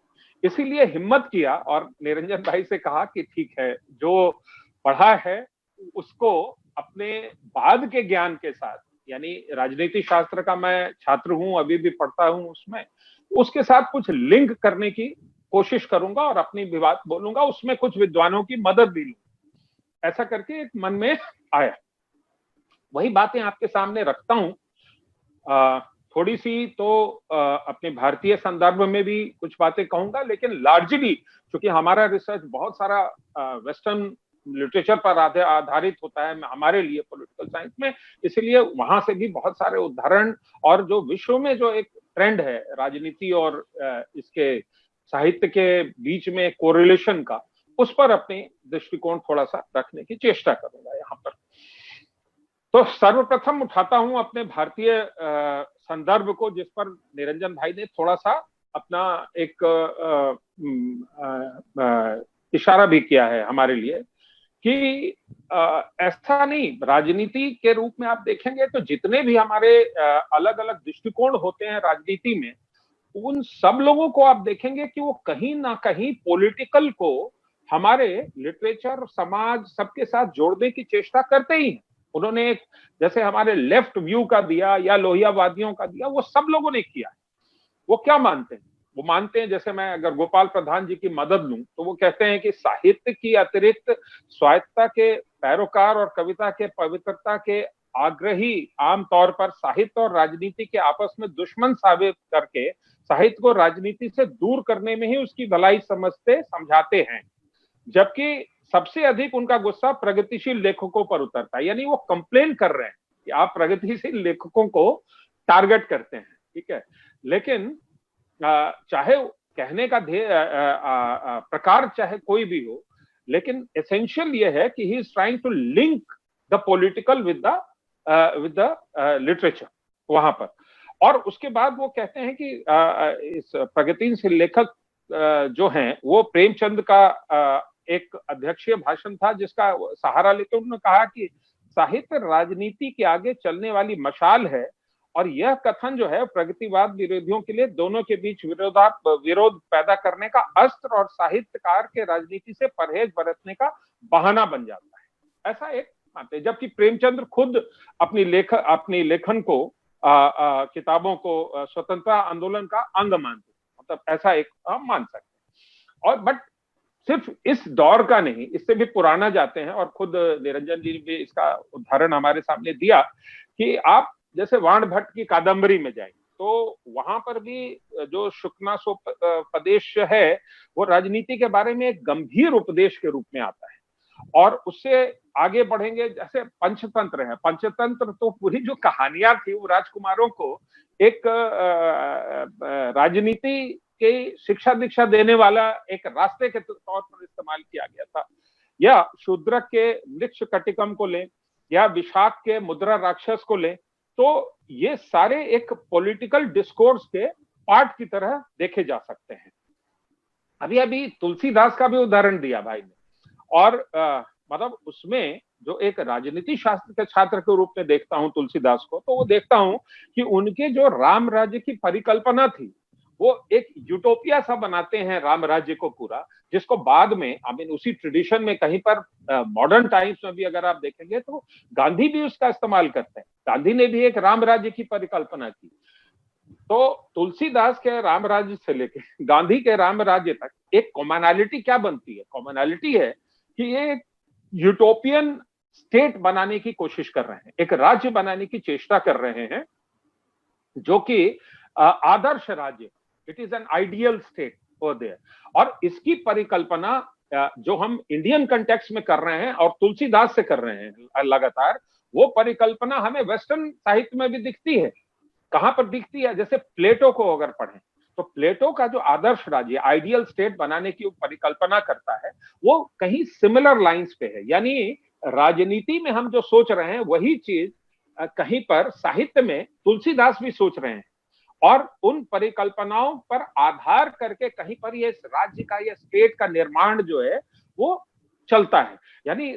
इसीलिए हिम्मत किया और निरंजन भाई से कहा कि ठीक है, जो पढ़ा है उसको अपने बाद के ज्ञान के साथ, यानी राजनीति शास्त्र का मैं छात्र हूं, अभी भी पढ़ता हूं उसमें, उसके साथ कुछ लिंक करने की कोशिश करूंगा और अपनी भी बात बोलूंगा, उसमें कुछ विद्वानों की मदद भी लूंगा। ऐसा करके एक मन में आया, वही बातें आपके सामने रखता हूं। थोड़ी सी तो अपने भारतीय संदर्भ में भी कुछ बातें कहूंगा, लेकिन लार्जली क्योंकि हमारा रिसर्च बहुत सारा वेस्टर्न लिटरेचर पर आधारित होता है हमारे लिए पॉलिटिकल साइंस में, इसलिए वहां से भी बहुत सारे उदाहरण और जो विश्व में जो एक ट्रेंड है राजनीति और इसके साहित्य के बीच में कोरिलेशन का, उस पर अपने दृष्टिकोण थोड़ा सा रखने की चेष्टा करूंगा यहाँ पर। तो सर्वप्रथम उठाता हूं अपने भारतीय संदर्भ को, जिस पर निरंजन भाई ने थोड़ा सा अपना एक इशारा भी किया है हमारे लिए कि ऐसा नहीं, राजनीति के रूप में आप देखेंगे तो जितने भी हमारे अलग अलग दृष्टिकोण होते हैं राजनीति में, उन सब लोगों को आप देखेंगे कि वो कहीं ना कहीं पॉलिटिकल को हमारे लिटरेचर, समाज, सबके साथ जोड़ने की चेष्टा करते ही हैं। उन्होंने एक जैसे हमारे लेफ्ट व्यू का दिया या लोहियावादियों का दिया, वो सब लोगों ने किया है। वो क्या मानते हैं? वो मानते हैं, जैसे मैं अगर गोपाल प्रधान जी की मदद लूं तो वो कहते हैं कि साहित्य की अतिरिक्त स्वायत्तता के पैरोकार और कविता के पवित्रता के आग्रही आमतौर पर साहित्य और राजनीति के आपस में दुश्मन साबित करके साहित्य को राजनीति से दूर करने में ही उसकी भलाई समझते समझाते हैं। जबकि सबसे अधिक उनका गुस्सा प्रगतिशील लेखकों पर उतरता है, यानी वो कंप्लेन कर रहे हैं कि आप प्रगतिशील लेखकों को टारगेट करते हैं, ठीक है। लेकिन चाहे कहने का प्रकार चाहे कोई भी हो, लेकिन एसेंशियल ये है कि he is trying to link the political with the literature वहां पर। और उसके बाद वो कहते हैं कि इस प्रगतिशील लेखक जो हैं वो प्रेमचंद का एक अध्यक्षीय भाषण था जिसका सहारा लेकर उन्होंने कहा कि साहित्य राजनीति के आगे चलने वाली मशाल है और यह कथन जो है प्रगतिवाद विरोधियों के लिए दोनों के बीच विरोध पैदा करने का अस्त्र और साहित्यकार के राजनीति से परहेज बरतने का बहाना बन जाता है, ऐसा एक मानते हैं। जबकि प्रेमचंद्र खुद अपनी लेखन को किताबों को स्वतंत्रता आंदोलन का अंग मानते, मतलब ऐसा एक हम मान सकते हैं। और बट सिर्फ इस दौर का नहीं, इससे भी पुराना जाते हैं, और खुद निरंजन जी ने भी इसका उदाहरण हमारे सामने दिया कि आप जैसे वाण भट्ट की कादम्बरी में जाएं तो वहां पर भी जो शुक्नासोपदेश है वो राजनीति के बारे में एक गंभीर उपदेश के रूप में आता है। और उससे आगे बढ़ेंगे, जैसे पंचतंत्र है, पंचतंत्र तो पूरी जो कहानियां थी वो राजकुमारों को एक राजनीति के शिक्षा दीक्षा देने वाला एक रास्ते के तौर पर इस्तेमाल किया गया था। या शूद्रक के वृक्ष कटिकम को लें या विशाख के मुद्रा राक्षस को लें, तो ये सारे एक पॉलिटिकल डिस्कोर्स के पार्ट की तरह देखे जा सकते हैं। अभी तुलसीदास का भी उदाहरण दिया भाई ने, और मतलब उसमें जो एक राजनीति शास्त्र के छात्र के रूप में देखता हूं तुलसीदास को, तो वो देखता हूं कि उनके जो राम राज्य की परिकल्पना थी वो एक यूटोपिया सा बनाते हैं राम राज्य को पूरा, जिसको बाद में उसी ट्रेडिशन में कहीं पर मॉडर्न टाइम्स में भी अगर आप देखेंगे तो गांधी भी उसका इस्तेमाल करते हैं। गांधी ने भी एक राम राज्य की परिकल्पना की। तो तुलसीदास के राम राज्य से लेकर गांधी के राम राज्य तक एक कॉमनैलिटी क्या बनती है? कॉमनैलिटी है कि ये यूटोपियन स्टेट बनाने की कोशिश कर रहे हैं, एक राज्य बनाने की चेष्टा कर रहे हैं जो कि आदर्श राज्य, it is an ideal state for their. और इसकी परिकल्पना जो हम इंडियन कंटेक्स्ट में कर रहे हैं और तुलसीदास से कर रहे हैं लगातार, वो परिकल्पना हमें वेस्टर्न साहित्य में भी दिखती है। कहां पर दिखती है? जैसे प्लेटो को अगर पढ़ें तो प्लेटो का जो आदर्श राज्य, आइडियल स्टेट बनाने की परिकल्पना करता है, वो कहीं सिमिलर लाइंस पे है। यानी राजनीति में हम जो सोच रहे हैं वही चीज कहीं पर साहित्य में तुलसीदास भी सोच रहे हैं, और उन परिकल्पनाओं पर आधार करके कहीं पर ये राज्य का, ये स्टेट का निर्माण जो है वो चलता है। यानी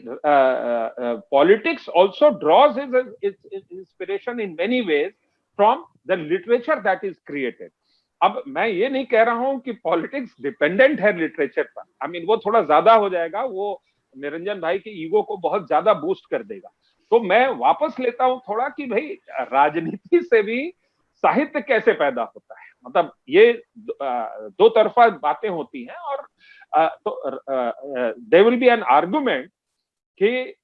politics also draws its inspiration in many ways from the literature that is created. अब मैं ये नहीं कह रहा हूं कि पॉलिटिक्स डिपेंडेंट है लिटरेचर पर, वो थोड़ा ज्यादा हो जाएगा, वो निरंजन भाई के ईगो को बहुत ज्यादा बूस्ट कर देगा। तो मैं वापस लेता हूं थोड़ा कि भाई राजनीति से भी साहित्य कैसे पैदा होता है, मतलब ये दो तरफा बातें होती हैं। और तो there will be an argument कि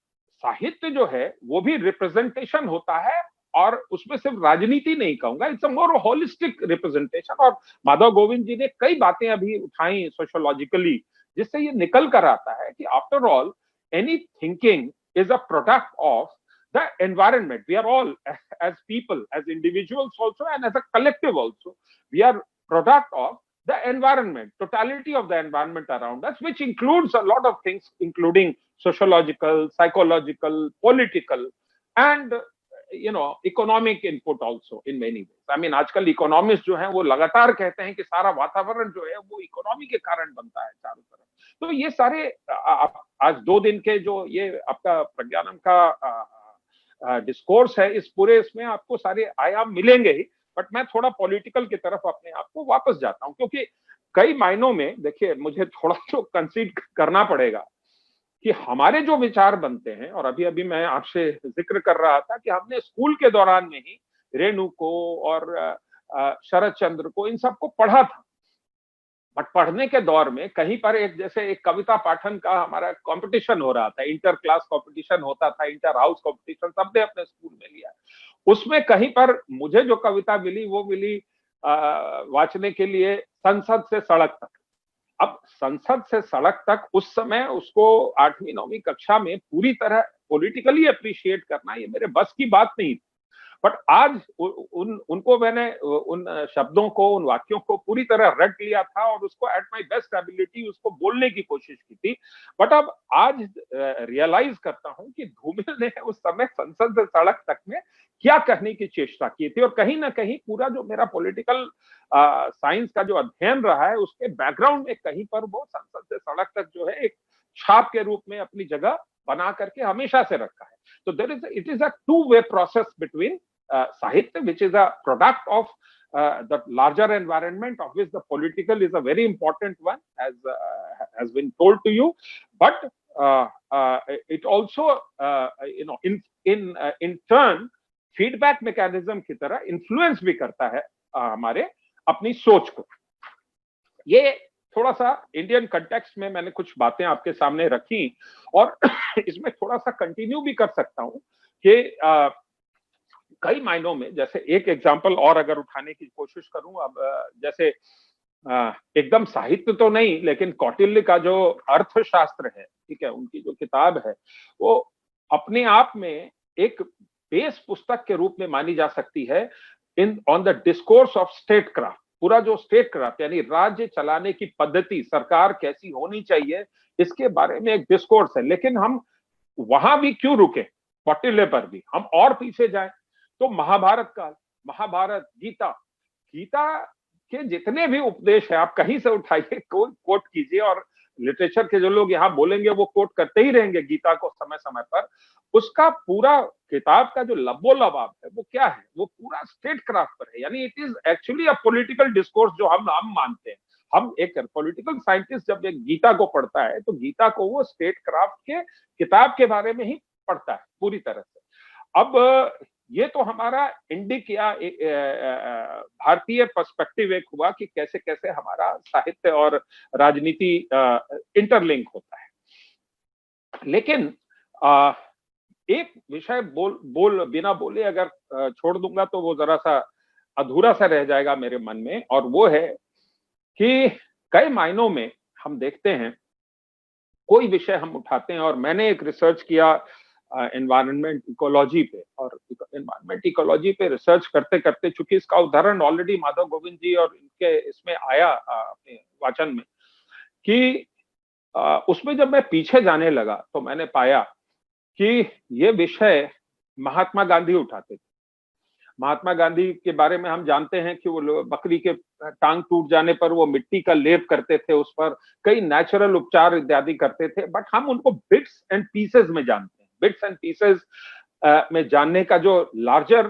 साहित्य जो है वो भी रिप्रेजेंटेशन होता है, और उसमें सिर्फ राजनीति नहीं कहूंगा, it's a more holistic representation. और माधव गोविंद जी ने कई बातें अभी उठाई सोशियोलॉजिकली, जिससे ये निकल कर आता है कि after all any thinking is a product of the environment. We are all, as people, as individuals also, and as a collective also, we are product of the environment, totality of the environment around us, which includes a lot of things, including sociological, psychological, political, and economic input also in many veg. I mean आजकल इकोनॉमिस्ट जो हैं वो लगातार कहते हैं कि सारा वातावरण जो है वो इकोनॉमी के कारण बनता है चारों तरफ। तो ये सारे आज 2 दिन के जो ये आपका प्रज्ञानम का डिस्कोर्स है, इस पूरे इसमें आपको सारे आयाम मिलेंगे ही, बट मैं थोड़ा पॉलिटिकल की तरफ अपने आप को वापस जाता हूं, क्योंकि कई मायनों में देखिए मुझे थोड़ा तो कंसीड करना पड़ेगा कि हमारे जो विचार बनते हैं, और अभी अभी मैं आपसे जिक्र कर रहा था कि हमने स्कूल के दौरान में ही रेणु को और शरद चंद्र को, इन सबको पढ़ा था, बट पढ़ने के दौर में कहीं पर एक कविता पाठन का हमारा कंपटीशन हो रहा था, इंटर क्लास कंपटीशन होता था, इंटर हाउस कंपटीशन सबने अपने स्कूल में लिया। उसमें कहीं पर मुझे जो कविता मिली वो मिली वाचने के लिए संसद से सड़क तक। अब संसद से सड़क तक उस समय उसको 8वीं 9वीं कक्षा में पूरी तरह पॉलिटिकली अप्रिशिएट करना ये मेरे बस की बात नहीं थी, बट आज उनको मैंने उन शब्दों को, उन वाक्यों को पूरी तरह रट लिया था और उसको एट माय बेस्ट एबिलिटी उसको बोलने की कोशिश की थी। बट अब आज रियलाइज करता हूं कि धूमिल ने उस समय संसद से सड़क तक में क्या कहने की चेष्टा की थी, और कहीं ना कहीं पूरा जो मेरा पॉलिटिकल साइंस का जो अध्ययन रहा है उसके बैकग्राउंड में कहीं पर वो संसद से सड़क तक जो है एक छाप के रूप में अपनी जगह बना करके हमेशा से रखा है। तो it is a two way process between Sahitya, which is a product of the larger environment, of which the political is a very important one, as has been told to you. But it also, in turn, feedback mechanism की तरह influence भी करता है हमारे अपनी सोच को। ये थोड़ा सा इंडियन कंटेक्स्ट में मैंने कुछ बातें आपके सामने रखी, और इसमें थोड़ा सा कंटिन्यू भी कर सकता हूं कि कई मायनों में, जैसे एक एग्जांपल और अगर उठाने की कोशिश करूं, अब जैसे एकदम साहित्य तो नहीं, लेकिन कौटिल्य का जो अर्थशास्त्र है, ठीक है, उनकी जो किताब है वो अपने आप में एक बेस पुस्तक के रूप में मानी जा सकती है on the discourse of state craft. पूरा जो स्टेट क्राफ्ट यानी राज्य चलाने की पद्धति, सरकार कैसी होनी चाहिए, इसके बारे में एक डिस्कोर्स है। लेकिन हम वहां भी क्यों रुके, कौटिल्य पर भी हम और पीछे जाएं तो महाभारत काल, महाभारत, गीता के जितने भी उपदेश है आप कहीं से उठाइए, कोट कीजिए, और लिटरेचर के जो लोग यहाँ बोलेंगे वो कोट करते ही रहेंगे गीता को समय समय पर। उसका पूरा किताब का जो लबो लबाब है वो क्या है, वो पूरा स्टेट क्राफ्ट पर है। यानी it is actually a political discourse जो हम मानते हैं। हम एक पॉलिटिकल साइंटिस्ट जब एक गीता को पढ़ता है तो गीता को वो स्टेट क्राफ्ट के किताब के बारे में ही पढ़ता है पूरी तरह से। अब ये तो हमारा इंडिक या भारतीय पर्सपेक्टिव एक हुआ कि कैसे कैसे हमारा साहित्य और राजनीति इंटरलिंक होता है। लेकिन एक विषय बिना बोले अगर छोड़ दूंगा तो वो जरा सा अधूरा सा रह जाएगा मेरे मन में, और वो है कि कई मायनों में हम देखते हैं कोई विषय हम उठाते हैं, और मैंने एक रिसर्च किया एनवायरनमेंट इकोलॉजी पे, और एनवायरनमेंट इकोलॉजी पे रिसर्च करते करते, चूंकि इसका उदाहरण ऑलरेडी माधव गोविंद जी और इनके इसमें आया अपने वाचन में, कि उसमें जब मैं पीछे जाने लगा तो मैंने पाया कि ये विषय महात्मा गांधी उठाते थे। महात्मा गांधी के बारे में हम जानते हैं कि वो बकरी के टांग टूट जाने पर वो मिट्टी का लेप करते थे, उस पर कई नेचुरल उपचार इत्यादि करते थे, बट हम उनको बिट्स एंड पीसेस में जानते हैं। बिट्स एंड पीसेस में जानने का जो लार्जर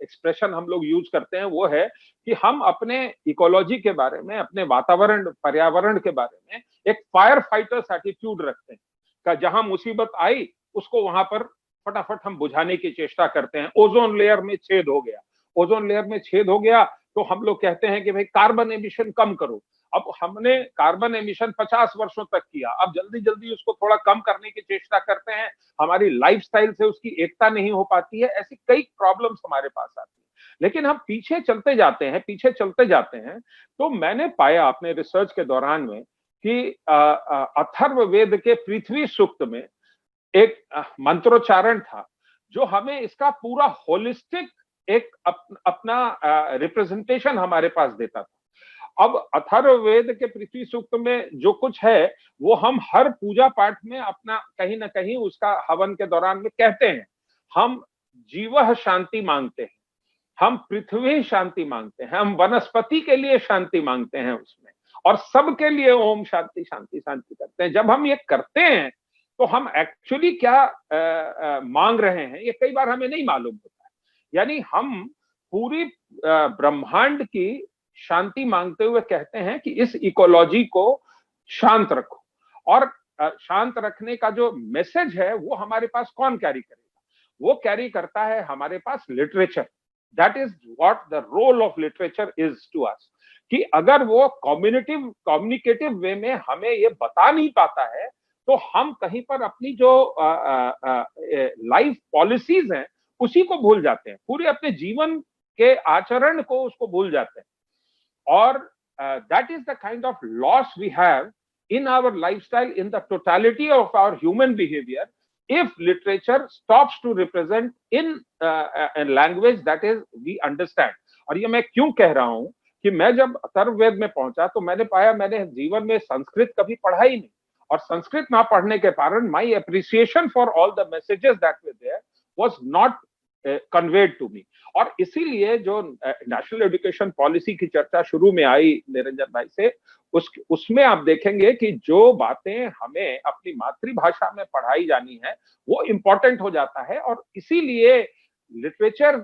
एक्सप्रेशन हम लोग यूज करते हैं वो है कि हम अपने इकोलॉजी के बारे में, अपने वातावरण पर्यावरण के बारे में एक फायर फाइटर्स एटीट्यूड रखते हैं, का जहां मुसीबत आई उसको वहां पर फटाफट हम बुझाने की चेष्टा करते हैं। ओजोन लेयर में छेद हो गया, ओजोन लेयर में छेद हो गया तो हम लोग कहते हैं कि भाई कार्बन एमिशन कम करो। अब हमने कार्बन एमिशन 50 वर्षों तक किया, अब जल्दी जल्दी उसको थोड़ा कम करने की चेष्टा करते हैं, हमारी लाइफस्टाइल से उसकी एकता नहीं हो पाती है, ऐसी कई प्रॉब्लम्स हमारे पास आती है। लेकिन हम पीछे चलते जाते हैं तो मैंने पाया अपने रिसर्च के दौरान में कि अथर्ववेद के पृथ्वी सूक्त में एक मंत्रोच्चारण था जो हमें इसका पूरा होलिस्टिक एक अपना रिप्रेजेंटेशन हमारे पास देता था। अब अथर्ववेद के पृथ्वी सूक्त में जो कुछ है वो हम हर पूजा पाठ में अपना कहीं ना कहीं उसका हवन के दौरान में कहते हैं। हम जीवः शांति मांगते हैं, हम पृथ्वी शांति मांगते हैं, हम वनस्पति के लिए शांति मांगते हैं उसमें, और सबके लिए ओम शांति शांति शांति करते हैं। जब हम ये करते हैं तो हम एक्चुअली क्या मांग रहे हैं ये कई बार हमें नहीं मालूम होता है। यानी हम पूरी ब्रह्मांड की शांति मांगते हुए कहते हैं कि इस इकोलॉजी को शांत रखो, और शांत रखने का जो मैसेज है वो हमारे पास कौन कैरी करेगा? वो कैरी करता है हमारे पास literature. That is what the role of literature is to us, कि अगर वो कम्युनिकेटिव वे में हमें ये बता नहीं पाता है तो हम कहीं पर अपनी जो लाइफ पॉलिसीज हैं उसी को भूल जाते हैं, पूरे अपने जीवन के आचरण को उसको भूल जाते हैं। और that is the kind of loss we have in our lifestyle, in the totality of our human behavior, if literature stops to represent in a language that is we understand. और ये मैं क्यों कह रहा हूं कि मैं जब अथर्ववेद में पहुंचा तो मैंने पाया मैंने जीवन में संस्कृत कभी पढ़ा ही नहीं, और संस्कृत ना पढ़ने के कारण my appreciation for all the messages that were there was not conveyed to me. और इसीलिए जो नेशनल एजुकेशन पॉलिसी की चर्चा शुरू में आई निरंजन भाई से, उसमें आप देखेंगे कि जो बातें हमें अपनी मातृभाषा में पढ़ाई जानी है वो इंपॉर्टेंट हो जाता है, और इसीलिए literature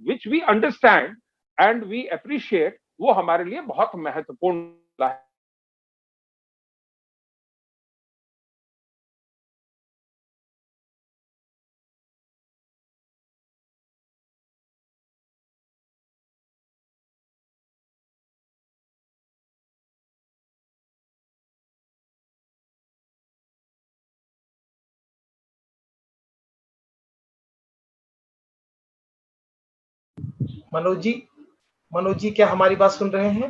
which we understand and we appreciate वो हमारे लिए बहुत महत्वपूर्ण है। मनोज जी क्या हमारी बात सुन रहे हैं?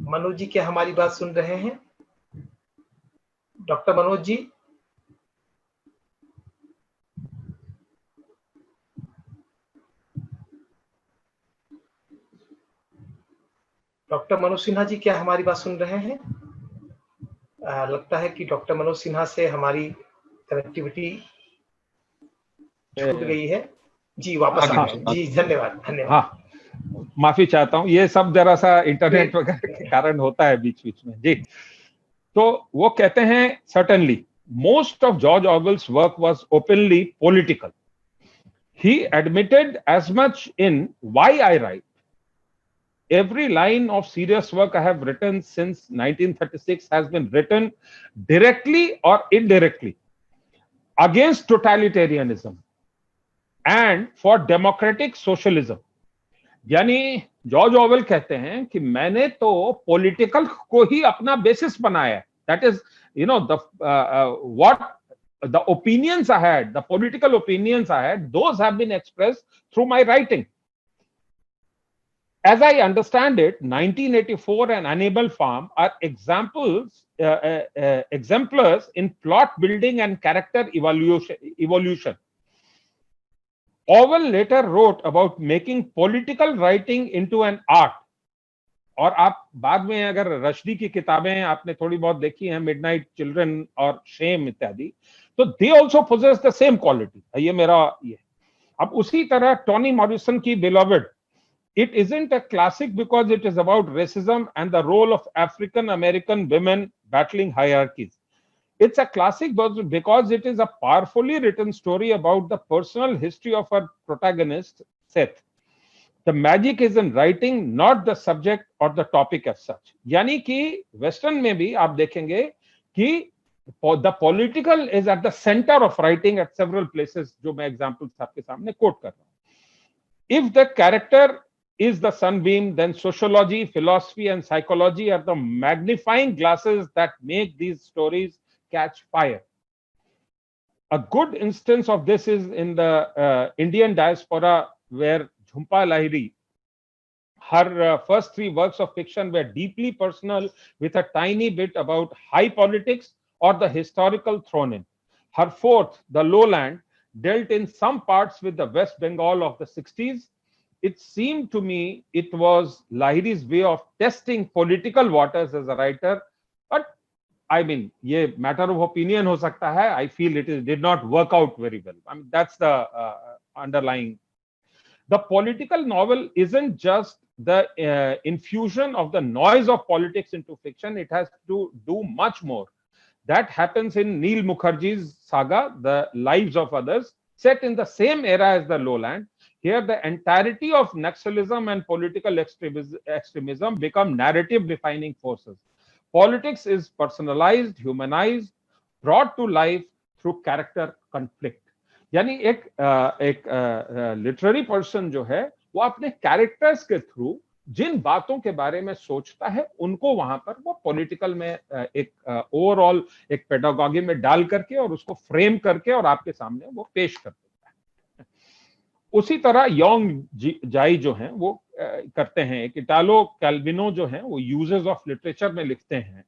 मनोज जी क्या हमारी बात सुन रहे हैं? डॉक्टर मनोज जी? डॉक्टर मनोज सिन्हा जी क्या हमारी बात सुन रहे हैं? लगता है कि डॉक्टर मनोज सिन्हा से हमारी कनेक्टिविटी छूट गई है। जी वापस आ गए। जी धन्यवाद। हाँ, माफी चाहता हूँ, ये सब जरा सा इंटरनेट वगैरह के कारण होता है बीच बीच में। जी, तो वो कहते हैं certainly most of George Orwell's work was openly political. He admitted as much in Why I Write. Every line of serious work I have written since 1936 has been written directly or indirectly against totalitarianism and for democratic socialism. यानी जॉर्ज ऑवेल कहते हैं कि मैंने तो पॉलिटिकल को ही अपना बेसिस बनाया है, that is the what the opinions I had, the political opinions I had, those have been expressed through my writing. As I understand it, 1984 and Animal Farm are exemplars in plot building and character evolution. Orwell later wrote about making political writing into an art. और आप बाद में अगर रश्दी की किताबें आपने थोड़ी बहुत देखी हैं, मिडनाइट चिल्ड्रन और शेम इत्यादि, तो they also possess the same quality. ये मेरा ये. अब उसी तरह टोनी मॉरिसन की beloved, it isn't a classic because it is about racism and the role of African American women battling hierarchies. It's a classic because it is a powerfully written story about the personal history of our protagonist, Seth. The magic is in writing, not the subject or the topic as such. यानी कि वेस्टर्न में भी आप देखेंगे कि the political is at the center of writing at several places, जो मैं examples आपके सामने quote कर रहा हूँ. If the character is the sunbeam, then sociology, philosophy, and psychology are the magnifying glasses that make these stories catch fire. A good instance of this is in the Indian diaspora, where Jhumpa Lahiri, her first 3 works of fiction were deeply personal with a tiny bit about high politics or the historical thrown in. Her 4th, The Lowland, dealt in some parts with the West Bengal of the 60s. It seemed to me it was Lahiri's way of testing political waters as a writer, but I mean, ये matter of opinion हो सकता है. I feel did not work out very well. I mean, that's the underlying. The political novel isn't just the infusion of the noise of politics into fiction. It has to do much more. That happens in Neil Mukherjee's saga, The Lives of Others, set in the same era as the Lowland. Here, the entirety of Naxalism and political extremism become narrative defining forces. Politics is personalized, humanized, brought to life through character conflict. यानी एक लिटरेरी पर्सन जो है वो अपने कैरेक्टर्स के थ्रू जिन बातों के बारे में सोचता है उनको वहां पर वो पॉलिटिकल में एक ओवरऑल एक पेडागॉजी में डाल करके और उसको फ्रेम करके और आपके सामने वो पेश कर देता है। उसी तरह योंग जाई जो हैं वो करते हैं। एक इटालो कैल्विनो जो हैं वो यूजेस ऑफ लिटरेचर में लिखते हैं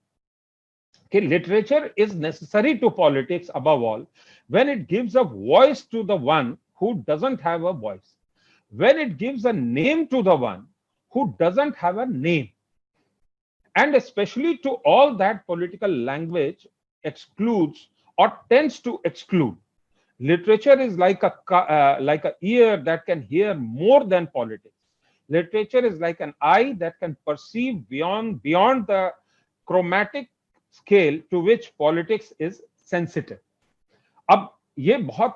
कि literature is necessary to politics above all when it gives a voice to the one who doesn't have a voice, when it gives a name to the one who doesn't have a name, and especially to all that political language excludes or tends to exclude. Literature is like a ear that can hear more than politics. Literature is like an eye that can perceive beyond the chromatic scale to which politics is sensitive. अब ये बहुत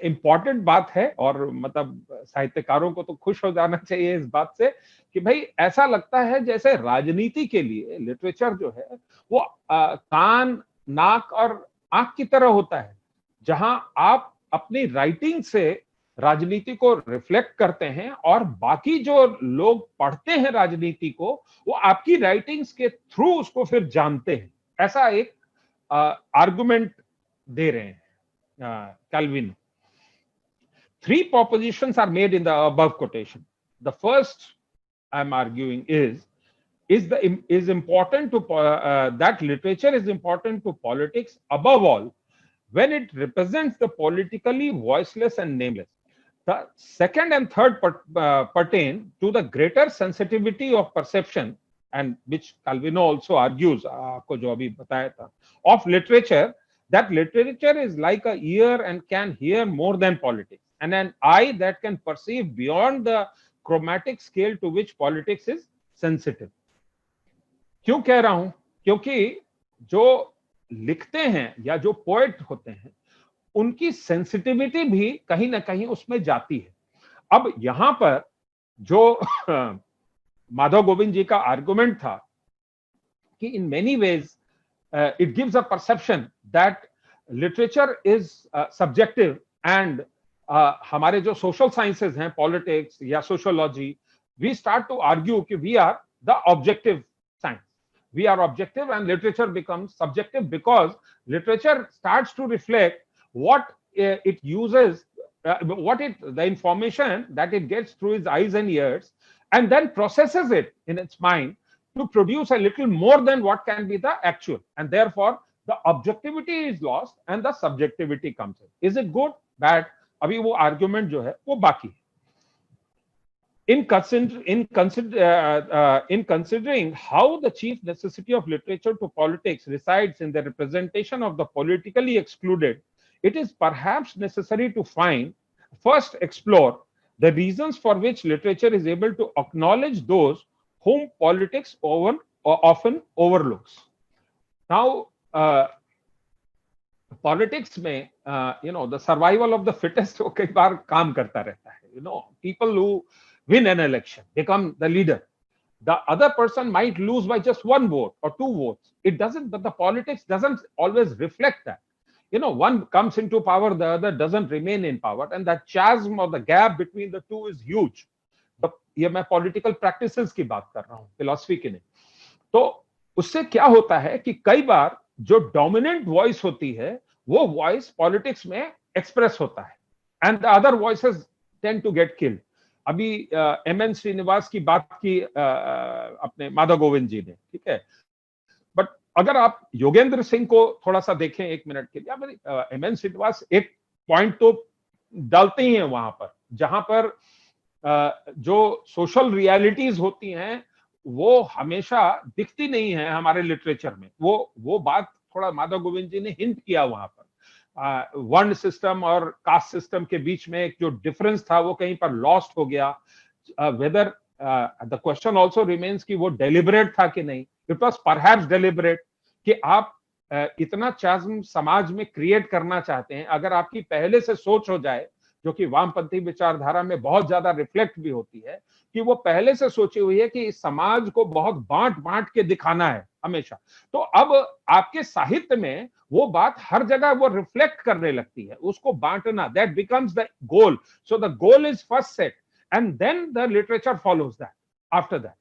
इंपॉर्टेंट बात है और मतलब साहित्यकारों को तो खुश हो जाना चाहिए इस बात से कि भाई ऐसा लगता है जैसे राजनीति के लिए लिटरेचर जो है वो कान, नाक और आंख की तरह होता है, जहां आप अपनी राइटिंग से राजनीति को रिफ्लेक्ट करते हैं और बाकी जो लोग पढ़ते हैं राजनीति को वो आपकी राइटिंग्स के थ्रू उसको फिर जानते हैं। ऐसा एक आर्गुमेंट दे रहे हैं kelvin. 3 propositions are made in the above quotation. The first I'm arguing is important to that literature is important to politics above all when it represents the politically voiceless and nameless. The second and third pertain to the greater sensitivity of perception, and which Calvino also argues, आपको जो अभी बताया था, of literature, that literature is like a ear and can hear more than politics, and an eye that can perceive beyond the chromatic scale to which politics is sensitive. क्यों कह रहा हूं? क्योंकि जो लिखते हैं या जो पोएट होते हैं उनकी सेंसिटिविटी भी कहीं ना कहीं उसमें जाती है। अब यहां पर जो माधव गोविंद जी का आर्गुमेंट था कि in many ways it gives a perception that literature is subjective and हमारे जो सोशल साइंसेज हैं, पॉलिटिक्स या sociology, we start to argue कि we are the objective science, we are objective and literature becomes subjective because literature starts to reflect what it uses, the information that it gets through its eyes and ears, and then processes it in its mind to produce a little more than what can be the actual, and therefore the objectivity is lost and the subjectivity comes in. Is it good, bad? अभी वो argument जो है वो बाकी है. In considering how the chief necessity of literature to politics resides in the representation of the politically excluded, it is perhaps necessary to first explore the reasons for which literature is able to acknowledge those whom politics often overlooks. Now, politics में, the survival of the fittest वो कई बार काम करता रहता है. People who win an election, become the leader. The other person might lose by just 1 vote or 2 votes. It doesn't, but the politics doesn't always reflect that. One comes into power, the other doesn't remain in power, and that chasm or the gap between the two is huge. ये मैं political practices की बात कर रहा हूँ, philosophy की नहीं. तो उससे क्या होता है कि कई बार जो dominant voice होती है, वो voice politics में express होता है, and the other voices tend to get killed. अभी एमएन श्रीनिवास की बात की अपने माधव गोविंद जी ने, ठीक है, बट अगर आप योगेंद्र सिंह को थोड़ा सा देखें 1 मिनट के लिए, एमएन श्रीनिवास एक पॉइंट तो डालते ही हैं वहां पर, जहां पर जो सोशल रियलिटीज होती हैं वो हमेशा दिखती नहीं है हमारे लिटरेचर में। वो बात थोड़ा माधव गोविंद जी ने हिंट किया वहां पर। वर्ण सिस्टम और कास्ट सिस्टम के बीच में एक जो डिफरेंस था वो कहीं पर लॉस्ट हो गया। Whether the question also remains कि वो डेलिबरेट था कि नहीं। इट वॉज परहैप्स डेलिबरेट कि आप इतना चाज्म समाज में क्रिएट करना चाहते हैं, अगर आपकी पहले से सोच हो जाए, जो कि वामपंथी विचारधारा में बहुत ज्यादा रिफ्लेक्ट भी होती है, कि वो पहले से सोची हुई है कि इस समाज को बहुत बांट बांट के दिखाना है हमेशा, तो अब आपके साहित्य में वो बात हर जगह वो रिफ्लेक्ट करने लगती है, उसको बांटना, that becomes the goal. So the goal is first set and then the literature follows that after that.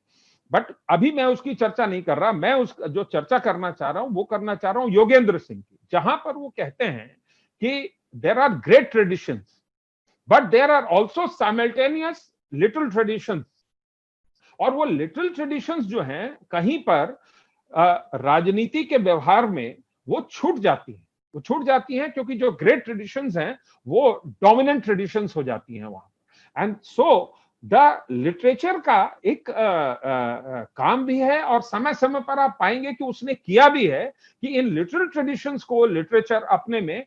But अभी मैं उसकी चर्चा नहीं कर रहा, मैं उस जो चर्चा करना चाह रहा हूं वो करना चाह रहा हूं योगेंद्र सिंह की, जहां पर वो कहते हैं कि there are great traditions but there are also simultaneous little traditions. और वो लिटिल ट्रेडिशंस जो हैं कहीं पर राजनीति के व्यवहार में वो छूट जाती हैं। वो छूट जाती हैं क्योंकि जो ग्रेट ट्रेडिशंस हैं वो डोमिनेंट ट्रेडिशंस हो जाती हैं वहां। एंड सो द लिटरेचर का एक काम भी है, और समय समय पर आप पाएंगे कि उसने किया भी है कि इन लिटरल ट्रेडिशंस को लिटरेचर अपने में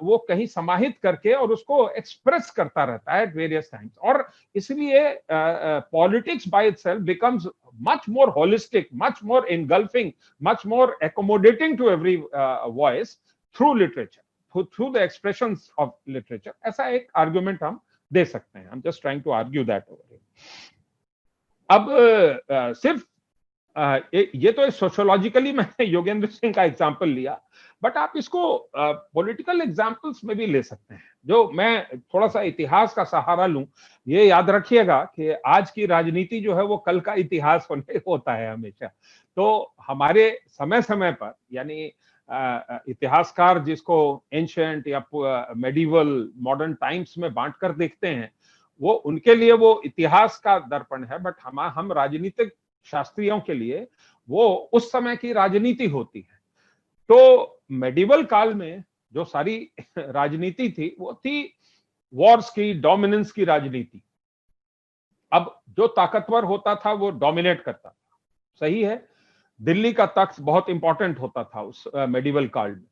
वो कहीं समाहित करके और उसको एक्सप्रेस करता रहता है एट वेरियस टाइम्स। और इसलिए politics by itself becomes much more holistic, much more engulfing, much more accommodating to every voice through literature, through the expressions of literature। ऐसा एक आर्गुमेंट हम दे सकते हैं। I'm just trying to argue that over here। अब सिर्फ ये तो सोशियोलॉजिकली मैंने योगेंद्र सिंह का एग्जाम्पल लिया, बट आप इसको पॉलिटिकल एग्जाम्पल्स में भी ले सकते हैं। जो मैं थोड़ा सा इतिहास का सहारा लूं, ये याद रखिएगा कि आज की राजनीति जो है वो कल का इतिहास होता है हमेशा। तो हमारे समय समय पर, यानी इतिहासकार जिसको एंशिएंट या मेडिवल मॉडर्न टाइम्स में बांटकर देखते हैं, वो उनके लिए वो इतिहास का दर्पण है, बट हम राजनीतिक शास्त्रियों के लिए वो उस समय की राजनीति होती है। तो मेडिवल काल में जो सारी राजनीति थी वो थी वॉर्स की, डोमिनेंस की राजनीति। अब जो ताकतवर होता था वो डोमिनेट करता था, सही है। दिल्ली का तख्त बहुत इंपॉर्टेंट होता था उस मेडिवल काल में।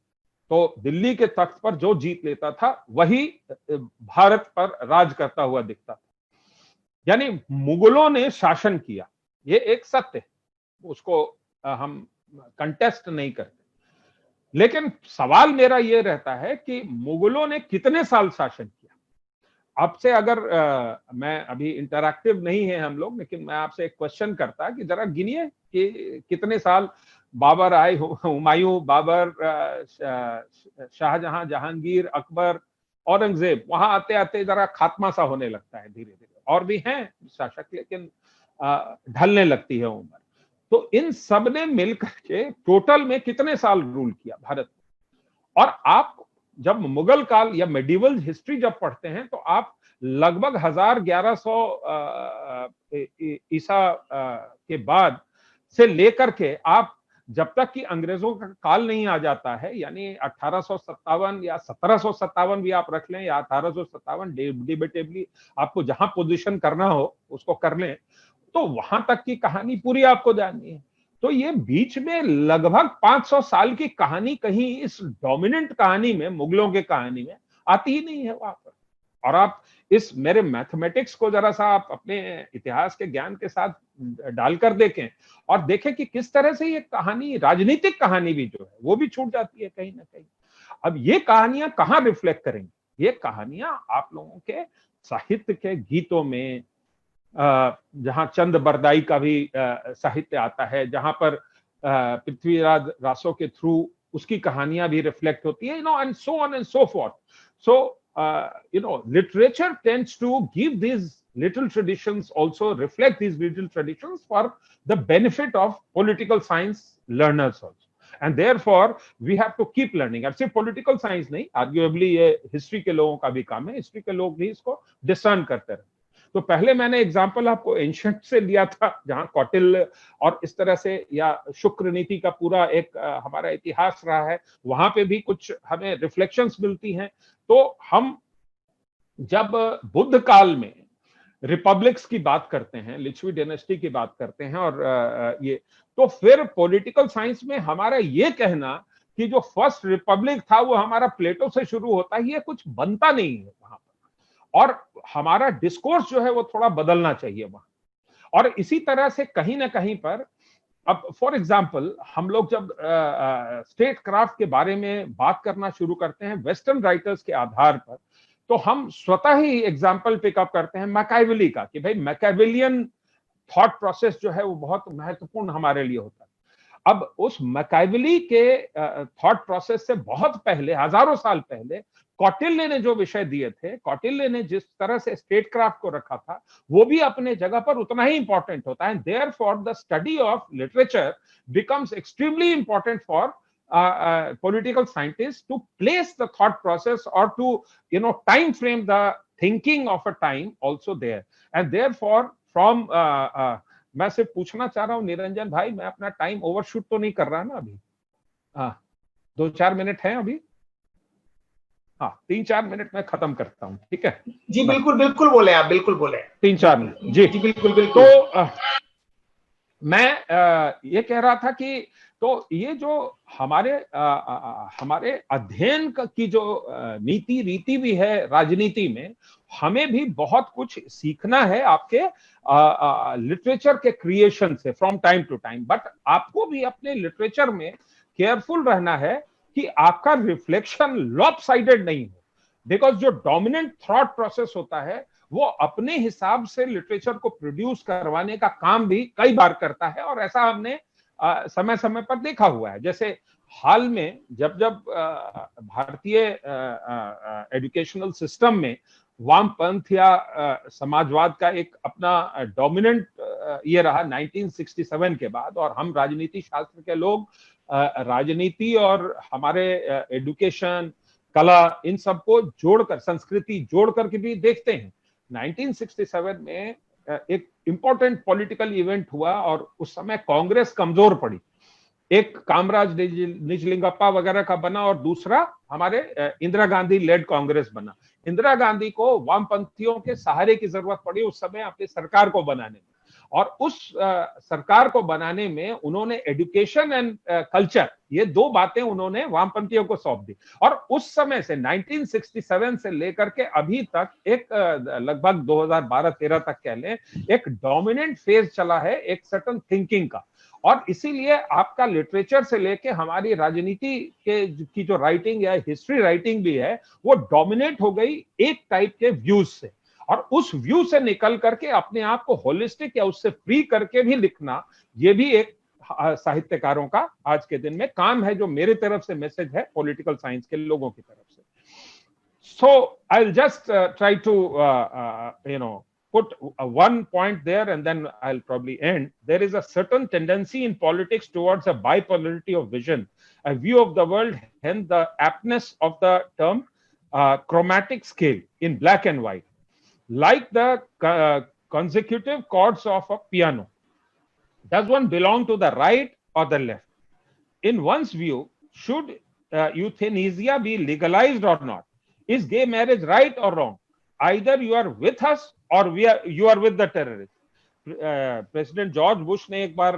तो दिल्ली के तख्त पर जो जीत लेता था वही भारत पर राज करता हुआ दिखता था। यानी मुगलों ने शासन किया, ये एक सत्य है, उसको हम कंटेस्ट नहीं करते। लेकिन सवाल मेरा ये रहता है कि मुगलों ने कितने साल शासन किया। आपसे अगर मैं अभी इंटरैक्टिव नहीं है हम लोग, लेकिन मैं आपसे एक क्वेश्चन करता कि जरा गिनिए कि कितने साल बाबर आए, हुमायूं, बाबर, शाहजहां, जहांगीर, अकबर, औरंगजेब, वहां आते आते जरा खात्मा सा होने लगता है धीरे धीरे। और भी हैं शासक, लेकिन ढलने लगती है उम्र। तो इन सब ने मिलकर के टोटल में कितने साल रूल किया भारत में। और आप जब मुगल काल या मेडिवल हिस्ट्री जब पढ़ते हैं तो आप लगभग 1100 ईसा के बाद से लेकर के आप जब तक कि अंग्रेजों का काल नहीं आ जाता है, यानी 1857 या 1757 भी आप रख लें, या 1857, डिबेटेबली आपको जहां पोजीशन करना हो उसको कर लें, तो वहां तक की कहानी पूरी आपको जाननी है। तो ये बीच में लगभग 500 साल की कहानी कहीं इस डोमिनेंट कहानी में, मुगलों के कहानी में आती ही नहीं है वहां पर। और आप इस मेरे मैथमेटिक्स को जरा सा आप अपने इतिहास के ज्ञान के साथ डालकर देखें और देखें कि किस तरह से ये कहानी, राजनीतिक कहानी भी जो है वो भी छूट जाती है कहीं ना कहीं। अब ये कहानियां कहाँ रिफ्लेक्ट करेंगी? ये कहानियां आप लोगों के साहित्य के गीतों में, जहां चंद बरदाई का भी साहित्य आता है, जहां पर पृथ्वीराज रासो के थ्रू उसकी कहानियां भी रिफ्लेक्ट होती है, and so on and so fourth. So literature tends to give these little traditions, also reflect these little traditions for the benefit of political science learners also, and therefore we have to keep learning। अब सिर्फ political science नहीं, arguably ये history के लोगों का भी काम है, history के लोग भी इसको discern करते रहे। तो पहले मैंने एग्जाम्पल आपको एंशिएंट से लिया था, जहां कौटिल्य और इस तरह से, या शुक्र नीति का पूरा एक हमारा इतिहास रहा है, वहां पे भी कुछ हमें रिफ्लेक्शंस मिलती हैं। तो हम जब बुद्ध काल में रिपब्लिक्स की बात करते हैं, लिच्छवी डायनेस्टी की बात करते हैं, और ये तो फिर पॉलिटिकल साइंस में हमारा ये कहना कि जो फर्स्ट रिपब्लिक था वो हमारा प्लेटो से शुरू होता है, ये कुछ बनता नहीं है वहां पर, और हमारा डिस्कोर्स जो है वो थोड़ा बदलना चाहिए वहां। और इसी तरह से कहीं ना कहीं पर अब फॉर एग्जाम्पल हम लोग जब स्टेट क्राफ्ट के बारे में बात करना शुरू करते हैं वेस्टर्न राइटर्स के आधार पर, तो हम स्वतः ही एग्जाम्पल पिकअप करते हैं मैकियावेली का, कि भाई मैकियावेलियन थॉट प्रोसेस जो है वो बहुत महत्वपूर्ण हमारे लिए होता है। अब उस मैकियावेली के थॉट प्रोसेस से बहुत पहले, हजारों साल पहले, कौटिल्य ने जो विषय दिए थे, कौटिल्य ने जिस तरह से स्टेट क्राफ्ट को रखा था, वो भी अपने जगह पर उतना ही इंपॉर्टेंट होता है। Therefore the study of literature becomes extremely important for political scientists to place the thought process or to time frame the thinking of a time also there, and therefore from मैं सिर्फ पूछना चाह रहा हूं निरंजन भाई, मैं अपना टाइम ओवरशूट तो नहीं कर रहा ना अभी? हाँ, 2-4 मिनट है अभी, हाँ 3-4 मिनट में खत्म करता हूँ, ठीक है जी? बिल्कुल बिल्कुल बोले आप, बिल्कुल बोले। 3-4 मिनट जी जी बिल्कुल बिल्कुल। तो मैं ये कह रहा था कि तो ये जो हमारे हमारे अध्ययन की जो नीति रीति भी है राजनीति में, हमें भी बहुत कुछ सीखना है आपके लिटरेचर के क्रिएशन से from time to time. But आपको भी अपने लिटरेचर में केयरफुल रहना है कि आपका रिफ्लेक्शन लॉपसाइडेड नहीं हो, बिकॉज जो डोमिनेंट थॉट प्रोसेस होता है वो अपने हिसाब से लिटरेचर को प्रोड्यूस करवाने का काम भी कई बार करता है, और ऐसा हमने समय समय पर देखा हुआ है। जैसे हाल में जब जब भारतीय एजुकेशनल सिस्टम में वामपंथ या समाजवाद का एक अपना डोमिनेंट ये रहा 1967 के बाद, और हम राजनीति शास्त्र के लोग राजनीति और हमारे एजुकेशन, कला, इन सबको जोड़कर, संस्कृति जोड़कर के भी देखते हैं। 1967 में एक इंपॉर्टेंट पॉलिटिकल इवेंट हुआ और उस समय कांग्रेस कमजोर पड़ी। एक कामराज निजलिंगप्पा वगैरह का बना और दूसरा हमारे इंदिरा गांधी लेड कांग्रेस बना। इंदिरा गांधी को वामपंथियों के सहारे की जरूरत पड़ी उस समय अपनी सरकार को बनाने में, और उस सरकार को बनाने में उन्होंने एजुकेशन एंड कल्चर, ये दो बातें उन्होंने वामपंथियों को सौंप दी। और उस समय से 1967 से लेकर के अभी तक एक लगभग 2012-13 तक कह लें, एक डोमिनेंट फेज चला है एक सर्टन थिंकिंग का। और इसीलिए आपका लिटरेचर से लेके हमारी राजनीति के की जो राइटिंग या हिस्ट्री राइटिंग भी है, वो डोमिनेट हो गई एक टाइप के व्यूज से, और उस व्यू से निकल करके अपने आप को होलिस्टिक या उससे फ्री करके भी लिखना, ये भी एक साहित्यकारों का आज के दिन में काम है, जो मेरे तरफ से मैसेज है पॉलिटिकल साइंस के लोगों की तरफ से। So I will just try to put one point there and then I'll probably end. There is a certain tendency in politics towards a bipolarity of vision, a view of the world, hence the aptness of the term chromatic scale in black and white, like the consecutive chords of a piano. Does one belong to the right or the left? In one's view, should euthanasia be legalized or not? Is gay marriage right or wrong? Either you are with us or you are with the terrorists. President George Bush ने एक बार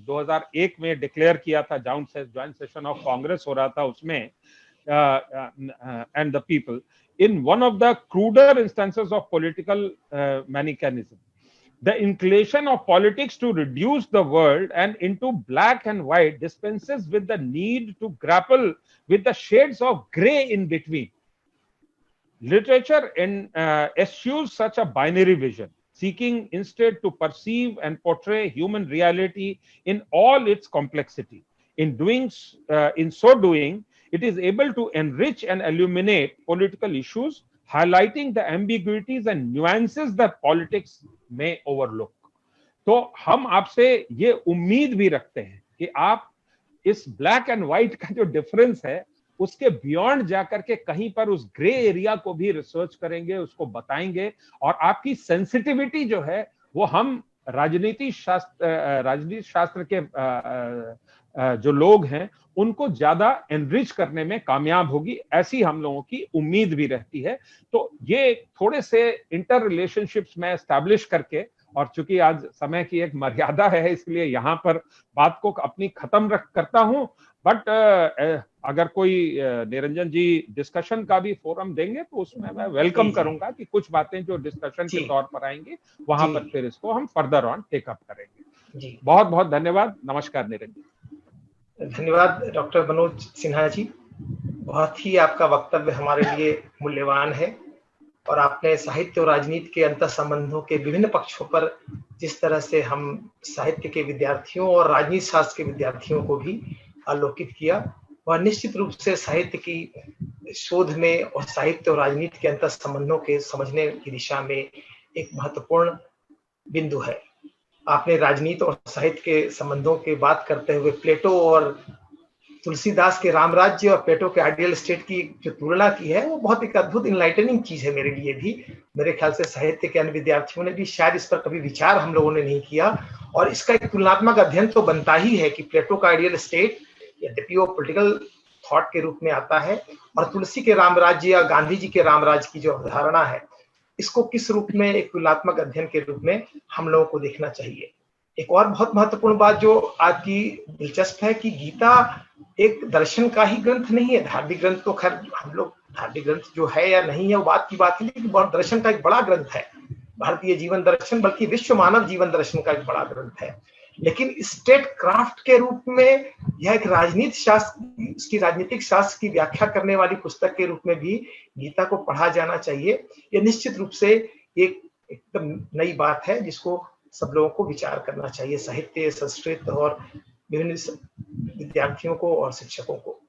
2001 में डिक्लेयर किया था, ज्वाइंट सेशन ऑफ कांग्रेस हो रहा था उसमें, and the people in one of the cruder instances of political manichaeism. The inclination of politics to reduce the world and into black and white dispenses with the need to grapple with the shades of gray in between. Literature eschews such a binary vision, seeking instead to perceive and portray human reality in all its complexity. In so doing, it is able to enrich and illuminate political issues, highlighting the ambiguities and nuances that politics may overlook. तो हम आपसे ये उम्मीद भी रखते हैं कि आप इस ब्लैक एंड व्हाइट का जो डिफरेंस है उसके बियॉन्ड जाकर के कहीं पर उस ग्रे एरिया को भी रिसर्च करेंगे, उसको बताएंगे, और आपकी सेंसिटिविटी जो है वो हम राजनीति शास्त्र के जो लोग हैं उनको ज्यादा एनरिच करने में कामयाब होगी, ऐसी हम लोगों की उम्मीद भी रहती है। तो ये थोड़े से इंटर रिलेशनशिप्स में एस्टैब्लिश करके, और चूंकि आज समय की एक मर्यादा है इसलिए यहाँ पर बात को अपनी खत्म करता हूँ। बट अगर कोई निरंजन जी डिस्कशन का भी फोरम देंगे तो उसमें मैं वेलकम करूंगा कि कुछ बातें जो डिस्कशन के तौर पर आएंगी वहां पर फिर इसको हम फर्दर ऑन टेकअप करेंगे। जी, बहुत बहुत धन्यवाद। नमस्कार निरंजन। धन्यवाद डॉक्टर मनोज सिन्हा जी। बहुत ही आपका वक्तव्य हमारे लिए मूल्यवान है और आपने साहित्य और राजनीति के अंतर संबंधों के विभिन्न पक्षों पर जिस तरह से हम साहित्य के विद्यार्थियों और राजनीति शास्त्र के विद्यार्थियों को भी आलोकित किया, वह निश्चित रूप से साहित्य की शोध में और साहित्य और राजनीति के अंतर संबंधों के समझने की दिशा में एक महत्वपूर्ण बिंदु है। आपने राजनीति और साहित्य के संबंधों की बात करते हुए प्लेटो और तुलसीदास के रामराज्य और प्लेटो के आइडियल स्टेट की जो तुलना की है, वो बहुत एक अद्भुत इनलाइटनिंग चीज है मेरे लिए भी। मेरे ख्याल से साहित्य के अन्य विद्यार्थियों ने भी शायद इस पर कभी विचार हम लोगों ने नहीं किया, और इसका एक तुलनात्मक अध्ययन तो बनता ही है कि प्लेटो का आइडियल स्टेट यद्यपि वो पॉलिटिकल थॉट के रूप में आता है, और तुलसी के रामराज्य या गांधी जी के रामराज्य की जो अवधारणा है, इसको किस रूप में एक तुलनात्मक अध्ययन के रूप में हम लोगों को देखना चाहिए। एक और बहुत महत्वपूर्ण बात जो आपकी दिलचस्प है कि गीता एक दर्शन का ही ग्रंथ नहीं है। धार्मिक ग्रंथ तो खैर हम लोग धार्मिक ग्रंथ जो है या नहीं है वो बात की बात है, लेकिन दर्शन का एक बड़ा ग्रंथ है। भारतीय जीवन दर्शन बल्कि विश्व मानव जीवन दर्शन का एक बड़ा ग्रंथ है। लेकिन स्टेट क्राफ्ट के रूप में यह एक राजनीति शास्त्र, इसकी राजनीतिक शास्त्र की व्याख्या करने वाली पुस्तक के रूप में भी गीता को पढ़ा जाना चाहिए। यह निश्चित रूप से एक एकदम नई बात है जिसको सब लोगों को विचार करना चाहिए, साहित्य, संस्कृत और विभिन्न विद्यार्थियों को और शिक्षकों को।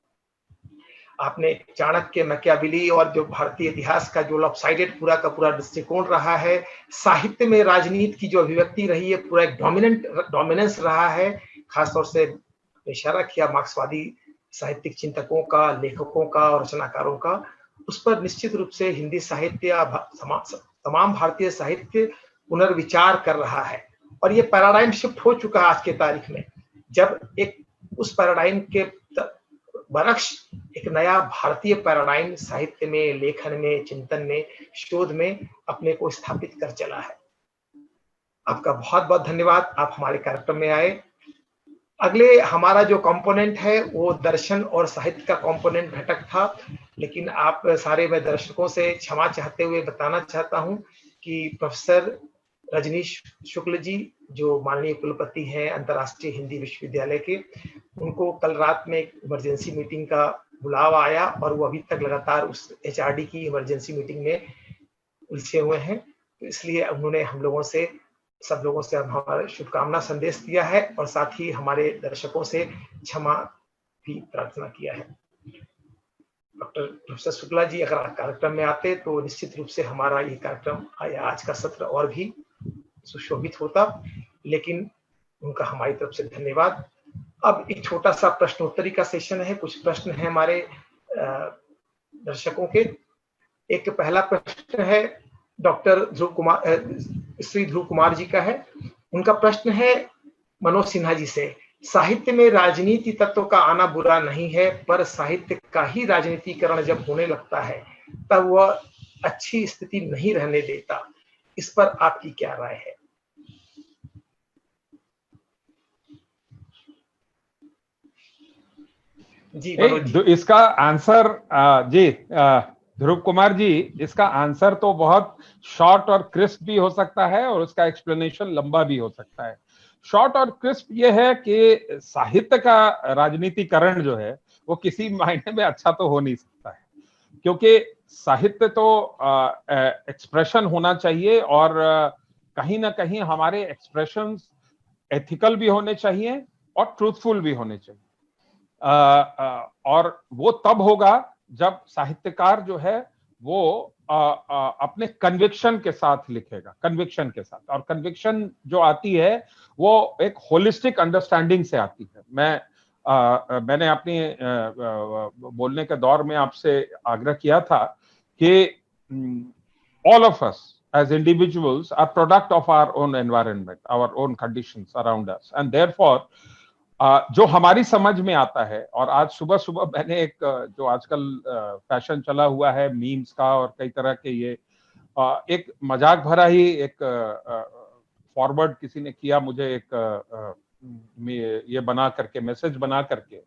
आपने चाणक्य, मैकियावेली और जो भारतीय इतिहास का जो लॉपसाइडेड पूरा का पूरा दृष्टिकोण रहा है, साहित्य में राजनीति की जो अभिव्यक्ति रही है, पूरा एक डोमिनेंस रहा है, खासतौर से इशारा किया मार्क्सवादी साहित्यिक चिंतकों का, लेखकों का और रचनाकारों का, उस पर निश्चित रूप से हिंदी साहित्य तमाम भारतीय साहित्य पुनर्विचार कर रहा है। और ये पैराडाइम शिफ्ट हो चुका है आज के तारीख में, जब एक उस पैराडाइम के बरक्स एक नया भारतीय पैराडाइम साहित्य में, लेखन में, चिंतन में, शोध में अपने को स्थापित कर चला है। आपका बहुत बहुत धन्यवाद, आप हमारे कार्यक्रम में आए। अगले हमारा जो कंपोनेंट है वो दर्शन और साहित्य का कंपोनेंट घटक था, लेकिन आप सारे मैं दर्शकों से क्षमा चाहते हुए बताना चाहता हूं कि प्रोफेसर रजनीश शुक्ल जी जो माननीय कुलपति हैं अंतर्राष्ट्रीय हिंदी विश्वविद्यालय के, उनको कल रात में एक इमरजेंसी मीटिंग का बुलावा आया और वो अभी तक लगातार उस एचआरडी की इमरजेंसी मीटिंग में उलझे हुए हैं। तो इसलिए उन्होंने हम लोगों से, सब लोगों से हमारा शुभकामना संदेश दिया है और साथ ही हमारे दर्शकों से क्षमा भी प्रार्थना किया है। डॉक्टर प्रोफेसर शुक्ला जी अगर कार्यक्रम में आते तो निश्चित रूप से हमारा ये कार्यक्रम आज का सत्र और भी सुशोभित होता, लेकिन उनका हमारी तरफ से धन्यवाद। अब एक छोटा सा प्रश्नोत्तरी का सेशन है, कुछ प्रश्न है हमारे दर्शकों के। एक पहला प्रश्न है डॉक्टर श्री ध्रुव कुमार जी का है। उनका प्रश्न है मनोज सिन्हा जी से, साहित्य में राजनीति तत्व का आना बुरा नहीं है, पर साहित्य का ही राजनीतिकरण जब होने लगता है तब वह अच्छी स्थिति नहीं रहने देता। इस पर आपकी क्या राय है? जी इसका आंसर जी ध्रुव कुमार जी, इसका आंसर तो बहुत शॉर्ट और क्रिस्प भी हो सकता है और उसका एक्सप्लेनेशन लंबा भी हो सकता है। शॉर्ट और क्रिस्प ये है कि साहित्य का राजनीतिकरण जो है वो किसी मायने में अच्छा तो हो नहीं सकता है, क्योंकि साहित्य तो एक्सप्रेशन होना चाहिए और कहीं ना कहीं हमारे एक्सप्रेशंस एथिकल भी होने चाहिए और ट्रूथफुल भी होने चाहिए। और वो तब होगा जब साहित्यकार जो है वो अपने कन्विक्शन के साथ लिखेगा, कन्विक्शन के साथ। और कन्विक्शन जो आती है वो एक होलिस्टिक अंडरस्टैंडिंग से आती है। मैंने अपनी बोलने के दौर में आपसे आग्रह किया था कि all of us as individuals are product of our own environment, our own conditions around us, and therefore जो हमारी समझ में आता है। और आज सुबह सुबह मैंने एक जो आजकल फैशन चला हुआ है मीम्स का और कई तरह के, ये एक मजाक भरा ही एक फॉरवर्ड किसी ने किया मुझे, एक ये बना करके, मैसेज बना करके,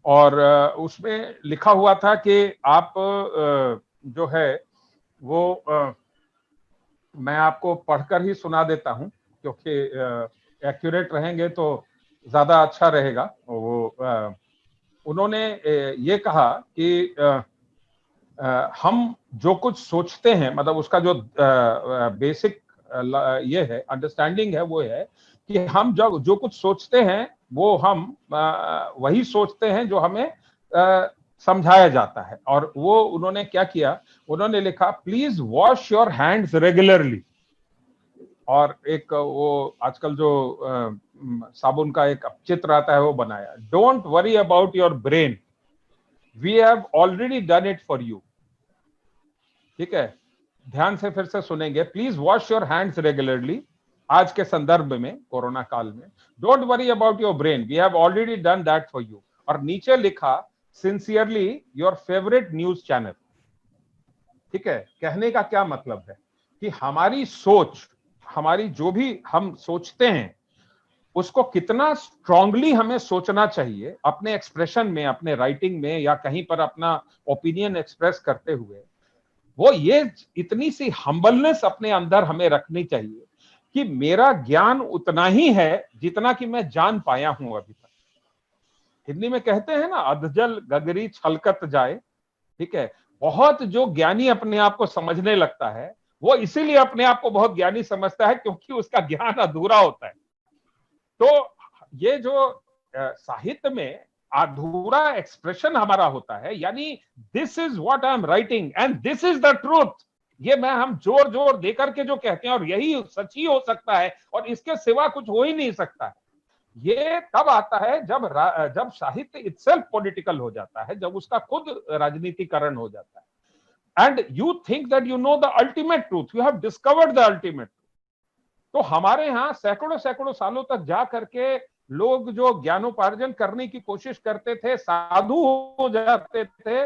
और उसमें लिखा हुआ था कि आप जो है वो मैं आपको पढ़कर ही सुना देता हूं, क्योंकि एक्यूरेट रहेंगे तो ज्यादा अच्छा रहेगा। वो उन्होंने ये कहा कि हम जो कुछ सोचते हैं, मतलब उसका जो बेसिक ये है, अंडरस्टैंडिंग है, वो है कि हम जब जो कुछ सोचते हैं वो हम वही सोचते हैं जो हमें समझाया जाता है। और वो उन्होंने क्या किया, उन्होंने लिखा please wash your hands regularly. और एक वो आजकल जो साबुन का एक चित्र आता है वो बनाया, don't worry about your brain, we have already done it for you. ठीक है, ध्यान से फिर से सुनेंगे, please wash your hands regularly, आज के संदर्भ में, कोरोना काल में, don't worry about your brain, we have already done that for you. और नीचे लिखा sincerely your favourite news channel. ठीक है, कहने का क्या मतलब है कि हमारी सोच, हमारी जो भी हम सोचते हैं उसको कितना स्ट्रांगली हमें सोचना चाहिए अपने एक्सप्रेशन में, अपने राइटिंग में, या कहीं पर अपना ओपिनियन एक्सप्रेस करते हुए। वो ये इतनी सी हम्बलनेस अपने अंदर हमें रखनी चाहिए कि मेरा ज्ञान उतना ही है जितना कि मैं जान पाया हूं अभी तक। हिंदी में कहते हैं ना, अधजल गगरी छलकत जाए। ठीक है, बहुत जो ज्ञानी अपने आप को समझने लगता है वो इसीलिए अपने आप को बहुत ज्ञानी समझता है क्योंकि उसका ज्ञान अधूरा होता है। तो ये जो साहित्य में अधूरा एक्सप्रेशन हमारा होता है, यानी this is what I am writing and this is the truth, ये मैं हम जोर जोर देकर के जो कहते हैं और यही सच ही हो सकता है और इसके सिवा कुछ हो ही नहीं सकता है, ये तब आता है जब साहित्य इटसेल्फ पॉलिटिकल हो जाता है, जब उसका खुद राजनीतिकरण हो जाता है। And you think that you know the ultimate truth, you have discovered the ultimate. तो हमारे यहाँ सैकड़ों सैकड़ों सालों तक जा करके लोग जो ज्ञानोपार्जन करने की कोशिश करते थे, साधु हो जाते थे,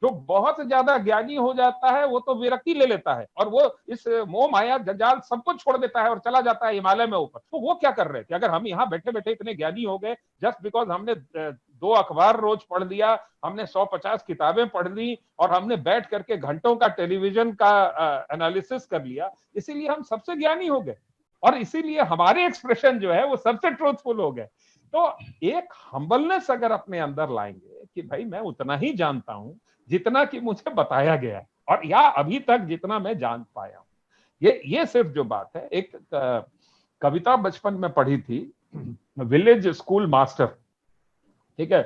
जो बहुत ज्यादा ज्ञानी हो जाता है वो तो विरक्ति ले लेता है और वो इस मोह माया जंजाल सब कुछ छोड़ देता है और चला जाता है हिमालय में ऊपर। तो वो क्या कर रहे थे? अगर हम यहाँ बैठे बैठे इतने ज्ञानी हो गए जस्ट बिकॉज हमने 2 अखबार रोज पढ़ लिया, हमने 150 किताबें पढ़ ली और हमने बैठ करके घंटों का टेलीविजन का एनालिसिस कर लिया, इसीलिए हम सबसे ज्ञानी हो गए और इसीलिए हमारे एक्सप्रेशन जो है वो सबसे ट्रूथफुल हो गए। तो एक हम्बलनेस अगर अपने अंदर लाएंगे कि भाई मैं उतना ही जानता हूं जितना कि मुझे बताया गया है और या अभी तक जितना मैं जान पाया हूं, ये सिर्फ जो बात है। एक कविता बचपन में पढ़ी थी, विलेज स्कूल मास्टर। ठीक है,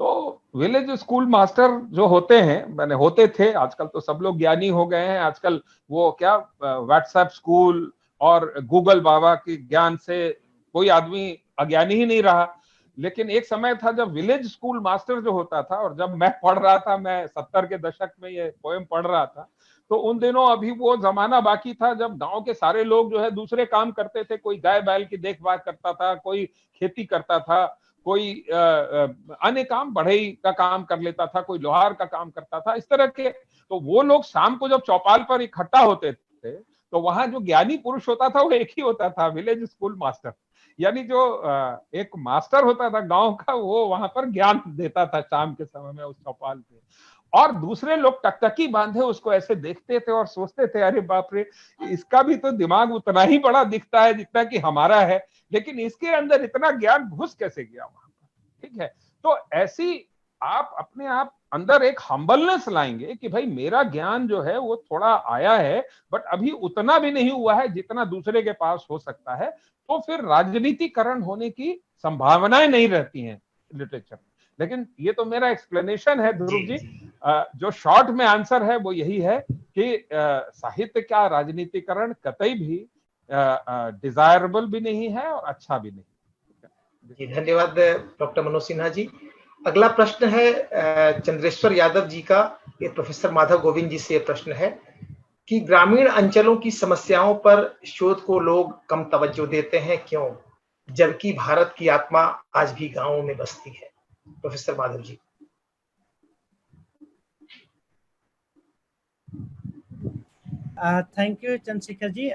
तो विलेज स्कूल मास्टर जो होते हैं, मैंने होते थे, आजकल तो सब लोग ज्ञानी हो गए हैं, आजकल वो क्या व्हाट्सएप स्कूल और गूगल बाबा के ज्ञान से कोई आदमी अज्ञानी ही नहीं रहा। लेकिन एक समय था जब विलेज स्कूल मास्टर जो होता था, और जब मैं पढ़ रहा था, मैं 70 के दशक में ये पोएम पढ़ रहा था, तो उन दिनों अभी वो जमाना बाकी था जब गांव के सारे लोग जो है दूसरे काम करते थे। कोई गाय बैल की देखभाल करता था, कोई खेती करता था, कोई अन्य काम, बढ़ई का काम कर लेता था, कोई लोहार का काम करता था, इस तरह के। तो वो लोग शाम को जब चौपाल पर इकट्ठा होते थे तो वहां जो ज्ञानी पुरुष होता था वो एक ही होता था, विलेज स्कूल मास्टर। यानी जो एक मास्टर होता था गांव का, वो वहां पर ज्ञान देता था शाम के समय में उस चौपाल पे, और दूसरे लोग टकटकी बांधे उसको ऐसे देखते थे और सोचते थे अरे बाप रे, इसका भी तो दिमाग उतना ही बड़ा दिखता है जितना कि हमारा है, लेकिन इसके अंदर इतना ज्ञान घुस कैसे गया वहां पर। ठीक है, तो ऐसी आप अपने आप अंदर एक हम्बलनेस लाएंगे कि भाई मेरा ज्ञान जो है वो थोड़ा आया है, बट अभी उतना भी नहीं हुआ है जितना दूसरे के पास हो सकता है, तो फिर राजनीतिकरण होने की संभावनाएं नहीं रहती हैं लिटरेचर। लेकिन ये तो मेरा एक्सप्लेनेशन है ध्रुव जी। जो शॉर्ट में आंसर है वो यही है कि साहित्य का राजनीतिकरण कतई भी डिजायरेबल भी नहीं है और अच्छा भी नहीं। जी धन्यवाद डॉक्टर मनोज सिन्हा जी। अगला प्रश्न है चंद्रेश्वर यादव जी का। ये प्रोफेसर माधव गोविंद जी से प्रश्न है कि ग्रामीण अंचलों की समस्याओं पर शोध को लोग कम तवज्जो देते हैं, क्यों? जबकि भारत की आत्मा आज भी गांवों में बसती है। Professor Madhav ji. Thank you Chandrashekhar ji.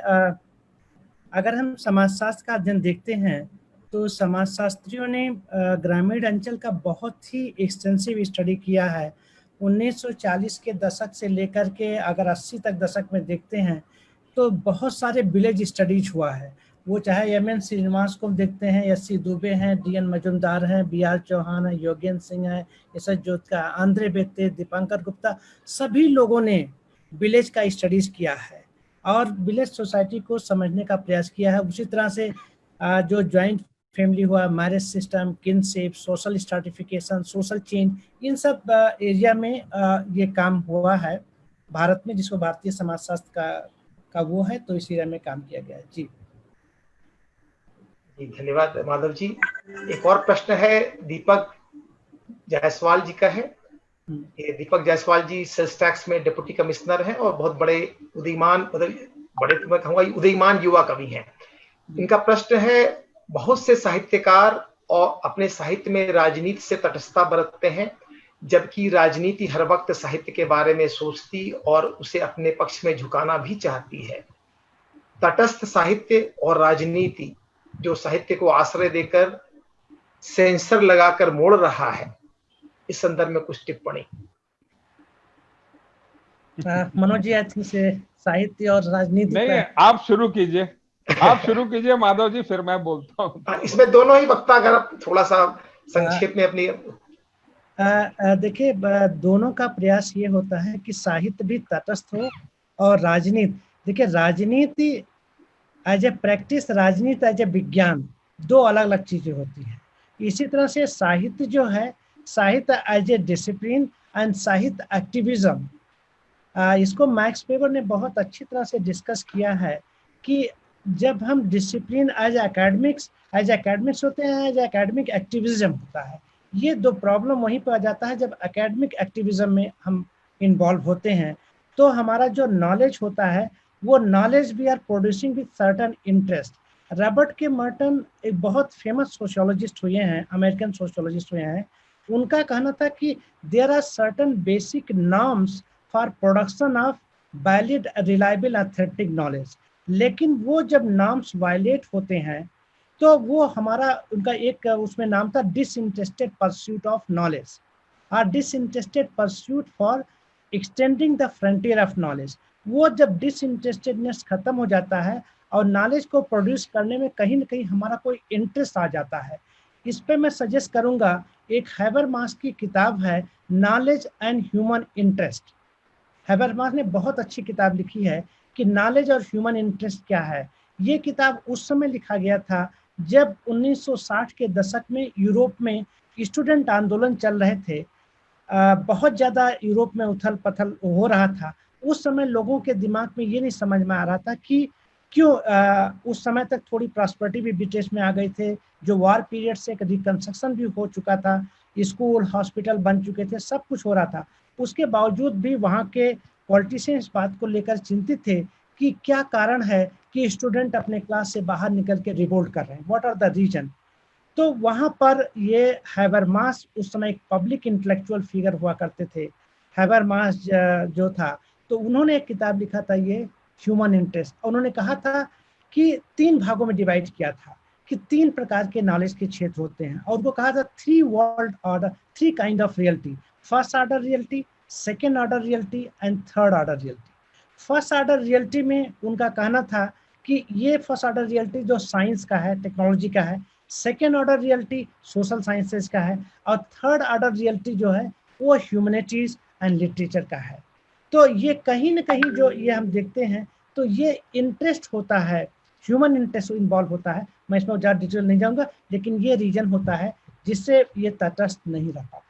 अगर हम समाजशास्त्र का अध्ययन देखते हैं तो समाजशास्त्रियों ने ग्रामीण अंचल का बहुत ही एक्सटेंसिव स्टडी किया है। 1940 के दशक से लेकर के अगर 80 तक दशक में देखते हैं तो बहुत सारे विलेज स्टडीज हुआ है। वो चाहे एम.एन. श्रीनिवास को देखते हैं, एस.सी. दुबे हैं, डी.एन. मजुमदार हैं, बी.आर. चौहान है, योगेंद्र सिंह है, एस.एस. जोतका, आंद्रे बेत्ते, दीपांकर गुप्ता, सभी लोगों ने विलेज का स्टडीज किया है और विलेज सोसाइटी को समझने का प्रयास किया है। उसी तरह से जो ज्वाइंट फैमिली हुआ, marriage system, kinship, social stratification, social change, इन सब एरिया में ये काम हुआ है भारत में, जिसको भारतीय समाजशास्त्र का वो है, तो इस एरिया में काम किया गया है। जी जी धन्यवाद माधव जी। एक और प्रश्न है दीपक जायसवाल जी का है। ये दीपक जायसवाल जी सेल्स टैक्स में डिप्टी कमिश्नर हैं और बहुत बड़े उदीयमान, बड़े तो मैं कहूँगा उदीयमान युवा कवि हैं। इनका प्रश्न है, बहुत से साहित्यकार और अपने साहित्य में राजनीति से तटस्थता बरतते हैं, जबकि राजनीति हर वक्त साहित्य के बारे में सोचती और उसे अपने पक्ष में झुकाना भी चाहती है। तटस्थ साहित्य और राजनीति जो साहित्य को आश्रय देकर सेंसर लगाकर मोड़ रहा है, इस संदर्भ में कुछ टिप्पणी। मनोज जी, आज से साहित्य और राजनीति नहीं, आप शुरू कीजिए, आप शुरू कीजिए माधव जी, फिर मैं बोलता हूँ। इसमें दोनों ही वक्ता अगर आप थोड़ा सा संक्षेप में अपनी। देखिए, दोनों का प्रयास ये होता है कि साहित्य भी तटस्थ हो और राजनीति, देखिए राजनीति एज ए प्रैक्टिस, राजनीति एज ए विज्ञान, दो अलग अलग चीजें होती हैं। इसी तरह से साहित्य जो है, साहित्य एज ए डिसिप्लिन एंड साहित्य एक्टिविज्म, इसको मैक्स वेबर ने बहुत अच्छी तरह से डिस्कस किया है कि जब हम डिसिप्लिन एज एकेडमिक्स होते हैं, एज एकेडमिक एक्टिविज्म होता है, ये दो प्रॉब्लम वहीं पर आ जाता है जब एकेडमिक एक्टिविज्म में हम इन्वॉल्व होते हैं। तो हमारा जो नॉलेज होता है वो knowledge we are producing with certain interest. Robert K Merton एक बहुत फेमस सोशियोलॉजिस्ट हुए हैं, अमेरिकन सोशियोलॉजिस्ट हुए हैं। उनका कहना था कि there are certain basic norms for production of valid, reliable, authentic knowledge, लेकिन वो जब नॉर्म्स वायलेट होते हैं तो वो हमारा, उनका एक उसमें नाम था डिसइंटरेस्टेड परस्यूट ऑफ नॉलेज, और disinterested pursuit for extending the frontier of knowledge. वो जब डिसइंटरेस्टेडनेस खत्म हो जाता है और नॉलेज को प्रोड्यूस करने में कहीं ना कहीं हमारा कोई इंटरेस्ट आ जाता है। इस पे मैं सजेस्ट करूंगा, एक हैबरमास की किताब है knowledge and human interest. Habermas ने बहुत अच्छी किताब लिखी है कि नॉलेज और ह्यूमन इंटरेस्ट क्या है। ये किताब उस समय लिखा गया था जब 1960 के दशक में यूरोप में स्टूडेंट आंदोलन चल रहे थे। बहुत ज़्यादा यूरोप में उथल पथल हो रहा था। उस समय लोगों के दिमाग में ये नहीं समझ में आ रहा था कि क्यों उस समय तक थोड़ी प्रॉस्पेरिटी भी ब्रिटिश में आ गए थे, जो वार पीरियड से एक रिकंस्ट्रक्शन भी हो चुका था, स्कूल हॉस्पिटल बन चुके थे, सब कुछ हो रहा था। उसके बावजूद भी वहाँ के पॉलिटिशियन इस बात को लेकर चिंतित थे कि क्या कारण है कि स्टूडेंट अपने क्लास से बाहर निकल के रिवोल्ट कर रहे हैं, व्हाट आर द रीजन। तो वहाँ पर ये हैबरमास उस समय एक पब्लिक इंटेलेक्चुअल फिगर हुआ करते थे। हैबरमास जो था, तो उन्होंने एक किताब लिखा था ये ह्यूमन इंटरेस्ट। उन्होंने कहा था कि 3 भागों में डिवाइड किया था कि 3 प्रकार के नॉलेज के क्षेत्र होते हैं, और वो कहा था 3 world order, 3 kind of reality, first order reality, second order reality and third order reality. First order reality में उनका कहना था कि ये फर्स्ट ऑर्डर रियलिटी जो साइंस का है, टेक्नोलॉजी का है, second order reality social sciences का है, और थर्ड ऑर्डर रियलिटी जो है वो ह्यूमैनिटीज एंड लिटरेचर का है। तो ये कहीं ना कहीं जो ये हम देखते हैं, तो ये इंटरेस्ट होता है, ह्यूमन इंटरेस्ट इन्वॉल्व होता है। मैं इसमें ज़्यादा डिटेल नहीं जाऊंगा, लेकिन ये रीजन होता है जिससे ये तटस्थ नहीं रह पाता।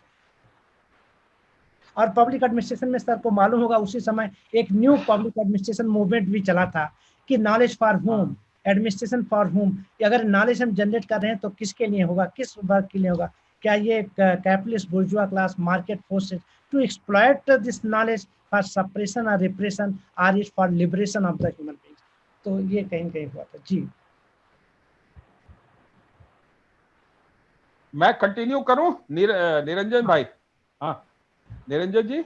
और पब्लिक एडमिनिस्ट्रेशन में सर को मालूम होगा, उसी समय एक न्यू पब्लिक एडमिनिस्ट्रेशन मूवमेंट भी चला था कि knowledge for home, administration for home. अगर नॉलेज हम जनरेट कर रहे हैं तो किसके लिए होगा, किस वर्ग के लिए होगा? क्या ये capitalist bourgeois class, market forces to exploit this knowledge for suppression और repression, are it for liberation of the human being? तो ये कहीं कहीं हुआ था। जी मैं कंटिन्यू करूं निरंजन भाई? हाँ निरंजन जी।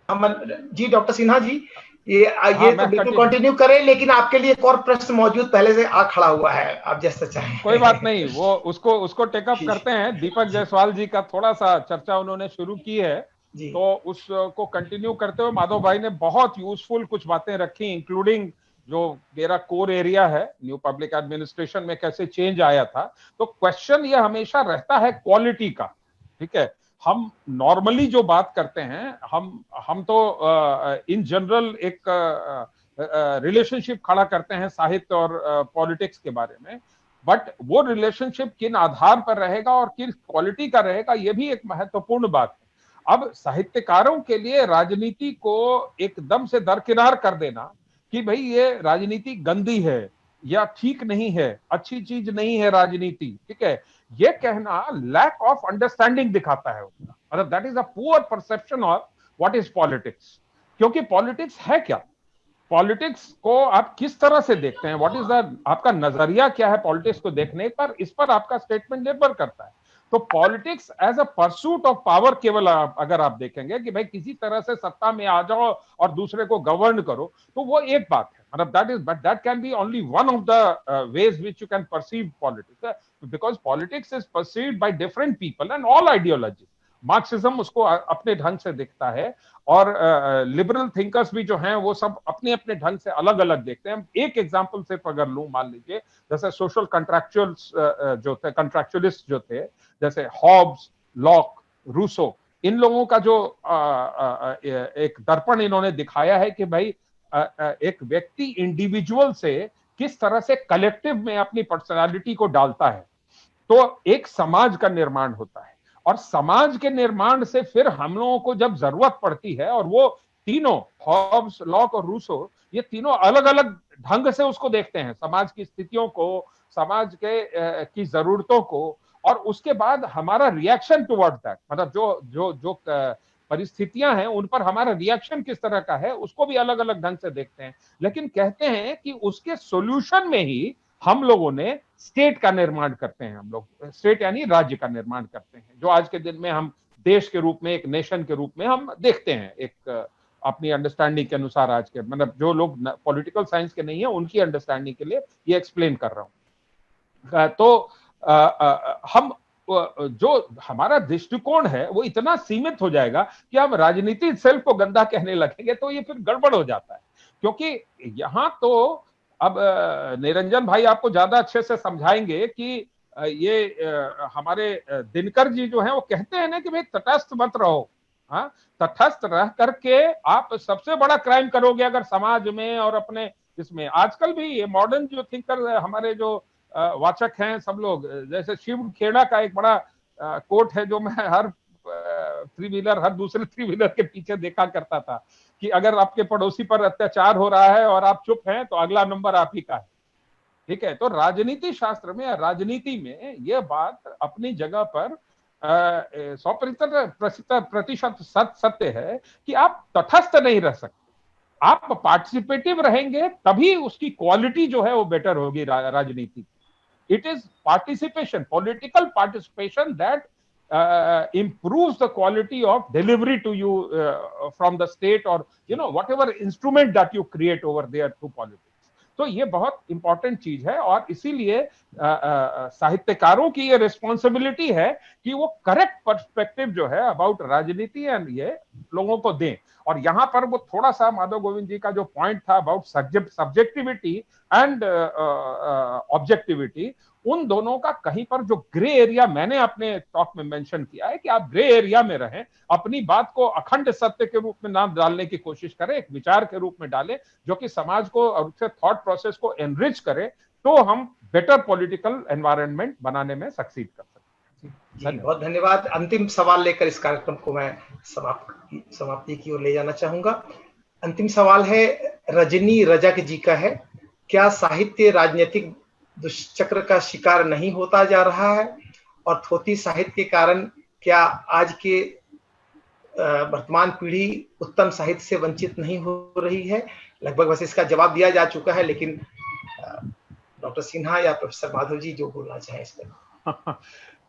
जी डॉक्टर सिन्हा जी, ये हाँ, तो बिल्कुल कंटिन्यू करें, लेकिन आपके लिए एक और प्रश्न मौजूद पहले से आ खड़ा हुआ है, आप जैसा चाहें। कोई बात नहीं, वो उसको टेकअप करते हैं। दीपक जायसवाल जी का थोड़ा सा चर्चा उन्होंने शुरू की है, तो उसको कंटिन्यू करते हुए माधव भाई ने बहुत यूजफुल कुछ बातें रखी, इंक्लूडिंग जो मेरा कोर एरिया है न्यू पब्लिक एडमिनिस्ट्रेशन में कैसे चेंज आया था। तो क्वेश्चन ये हमेशा रहता है क्वालिटी का, ठीक है। हम नॉर्मली जो बात करते हैं, हम तो इन जनरल एक रिलेशनशिप खड़ा करते हैं साहित्य और पॉलिटिक्स के बारे में, बट वो रिलेशनशिप किन आधार पर रहेगा और किस क्वालिटी का रहेगा, ये भी एक महत्वपूर्ण बात है। अब साहित्यकारों के लिए राजनीति को एकदम से दरकिनार कर देना कि भाई ये राजनीति गंदी है या ठीक नहीं है, अच्छी चीज नहीं है राजनीति, ठीक है, ये कहना लैक ऑफ अंडरस्टैंडिंग दिखाता है उसका। मतलब that is a poor perception of what is politics. क्योंकि पॉलिटिक्स है क्या, पॉलिटिक्स को आप किस तरह से देखते हैं, व्हाट इज द आपका नजरिया क्या है पॉलिटिक्स को देखने पर, इस पर आपका स्टेटमेंट निर्भर करता है। तो politics as a pursuit of power केवल अगर आप देखेंगे कि भाई किसी तरह से सत्ता में आ जाओ और दूसरे को गवर्न करो, तो वो एक बात है। मतलब that is, but that can be only one of the ways which you can perceive politics, because politics is perceived by different people and all ideology. Marxism उसको अपने ढंग से देखता है, और लिबरल थिंकर्स भी जो हैं वो सब अपने अपने ढंग से अलग अलग देखते हैं। एक एग्जांपल सिर्फ अगर लूं, मान लीजिए जैसे सोशल कंट्रैक्चुअल्स जो थे, कंट्रैक्चुअलिस्ट जो थे, जैसे हॉब्स, लॉक, रूसो, इन लोगों का जो एक दर्पण इन्होंने दिखाया है कि भाई एक व्यक्ति इंडिविजुअल से किस तरह से कलेक्टिव में अपनी पर्सनालिटी को डालता है, तो एक समाज का निर्माण होता है। और समाज के निर्माण से फिर हम लोगों को जब जरूरत पड़ती है, और वो तीनों हॉब्स, लॉक और रूसो, ये तीनों अलग अलग ढंग से उसको देखते हैं, समाज की स्थितियों को, समाज के की जरूरतों को, और उसके बाद हमारा रिएक्शन टुवर्ड दैट, मतलब जो जो जो परिस्थितियां हैं उन पर हमारा रिएक्शन किस तरह का है, उसको भी अलग अलग ढंग से देखते हैं। लेकिन कहते हैं कि उसके सॉल्यूशन में ही हम लोगों ने स्टेट का निर्माण करते हैं, हम लोग स्टेट यानी राज्य का निर्माण करते हैं, जो आज के दिन में हम देश के रूप में, एक नेशन के रूप में हम देखते हैं, एक अपनी अंडरस्टैंडिंग के अनुसार। आज के मतलब जो लोग पॉलिटिकल साइंस के नहीं है, उनकी अंडरस्टैंडिंग के लिए ये एक्सप्लेन कर रहा हूं। तो हम जो हमारा दृष्टिकोण है वो इतना सीमित हो जाएगा कि हम राजनीति सेल्फ को गंदा कहने लगेंगे, तो ये फिर गड़बड़ हो जाता है। क्योंकि यहाँ तो अब निरंजन भाई आपको ज्यादा अच्छे से समझाएंगे कि ये हमारे दिनकर जी जो हैं वो कहते हैं ना कि भाई तटस्थ मत रहो। हाँ, तटस्थ रह करके आप सबसे बड़ा क्राइम करोगे अगर समाज में और अपने इसमें। आजकल भी ये मॉडर्न जो थिंकर हमारे जो वाचक हैं सब लोग, जैसे शिव खेड़ा का एक बड़ा कोट है जो मैं हर थ्री व्हीलर, हर दूसरे थ्री व्हीलर के पीछे देखा करता था कि अगर आपके पड़ोसी पर अत्याचार हो रहा है और आप चुप हैं तो अगला नंबर आप ही का है, ठीक है। तो राजनीति शास्त्र में, राजनीति में यह बात अपनी जगह पर 100% सत्य है कि आप तटस्थ नहीं रह सकते, आप पार्टिसिपेटिव रहेंगे तभी उसकी क्वालिटी जो है वो बेटर होगी राजनीति। It is participation, political participation that improves the quality of delivery to you from the state, or whatever instrument that you create over there through politics. तो ये बहुत इंपॉर्टेंट चीज है, और इसीलिए साहित्यकारों की ये रिस्पॉन्सिबिलिटी है कि वो करेक्ट पर्सपेक्टिव जो है अबाउट राजनीति एंड ये लोगों को दें। और यहाँ पर वो थोड़ा सा माधव गोविंद जी का जो पॉइंट था अबाउट सब्जेक्टिविटी एंड ऑब्जेक्टिविटी, उन दोनों का कहीं पर जो ग्रे एरिया मैंने अपने टॉक में मेंशन किया है कि आप ग्रे एरिया में रहें, अपनी बात को अखंड सत्य के रूप में ना डालने की कोशिश करें, एक विचार के रूप में डालें जो कि समाज को और उसके थॉट प्रोसेस को एनरिच करे, तो हम बेटर पॉलिटिकल एनवायरनमेंट बनाने में सक्सीड कर सकते हैं। बहुत धन्यवाद। अंतिम सवाल लेकर इस कार्यक्रम को मैं समाप्ति की ओर ले जाना चाहूंगा। अंतिम सवाल है रजनी रजक जी का है, क्या साहित्य राजनीतिक दुष्चक्र का शिकार नहीं होता जा रहा है, और थोथी साहित्य के कारण क्या आज के वर्तमान पीढ़ी उत्तम साहित्य से वंचित नहीं हो रही है? लगभग बस इसका जवाब दिया जा चुका है, लेकिन डॉक्टर सिन्हा या प्रोफेसर माधव जी जो बोलना चाहें इस पर।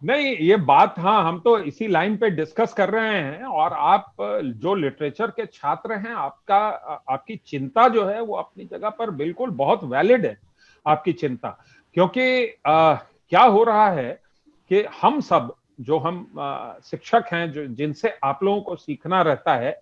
नहीं, ये बात, हाँ, हम तो इसी लाइन पे डिस्कस कर रहे हैं, और आप जो लिटरेचर के छात्र हैं, आपकी चिंता जो है वो अपनी जगह पर बिल्कुल बहुत वैलिड है, आपकी चिंता। क्योंकि क्या हो रहा है कि हम सब जो हम शिक्षक हैं, जो जिनसे आप लोगों को सीखना रहता है,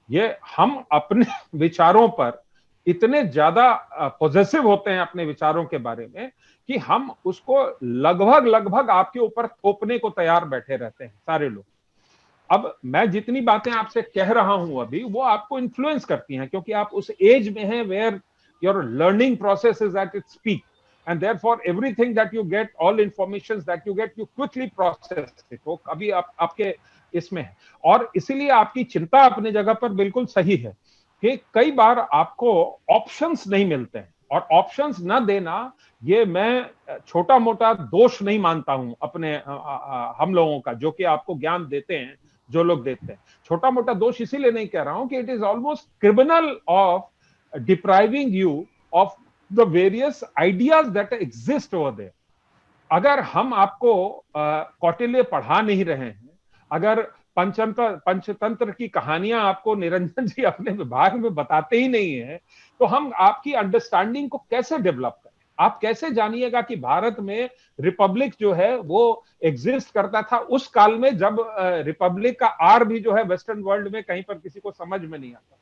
ये हम अपने विचारों पर इतने ज्यादा पॉजिटिव होते हैं अपने विचारों के बारे में कि हम उसको लगभग आपके ऊपर थोपने को तैयार बैठे रहते हैं सारे लोग। अब मैं जितनी बातें आपसे कह रहा हूं अभी, वो आपको इन्फ्लुएंस करती हैं, क्योंकि आप उस एज में हैं where your learning process is at its peak, and therefore everything that you get, all informations that you get, you quickly process it। वो अभी आपके इसमें है, और इसीलिए आपकी चिंता अपनी जगह पर बिल्कुल सही है कि कई बार आपको ऑप्शंस नहीं मिलते हैं, और ऑप्शंस न देना, ये मैं छोटा मोटा दोष नहीं मानता हूं अपने हम लोगों का, जो कि आपको ज्ञान देते हैं, जो लोग देते हैं। छोटा मोटा दोष इसीलिए नहीं कह रहा हूं कि it is almost criminal of depriving you of the various ideas that exist over there। अगर हम आपको कौटिल्य पढ़ा नहीं रहे हैं, अगर पंचतंत्र की कहानियां आपको निरंजन जी अपने विभाग में बताते ही नहीं है, तो हम आपकी अंडरस्टैंडिंग को कैसे डेवलप करें? आप कैसे जानिएगा कि भारत में रिपब्लिक जो है वो एग्जिस्ट करता था उस काल में, जब रिपब्लिक का आर भी जो है वेस्टर्न वर्ल्ड में कहीं पर किसी को समझ में नहीं आता,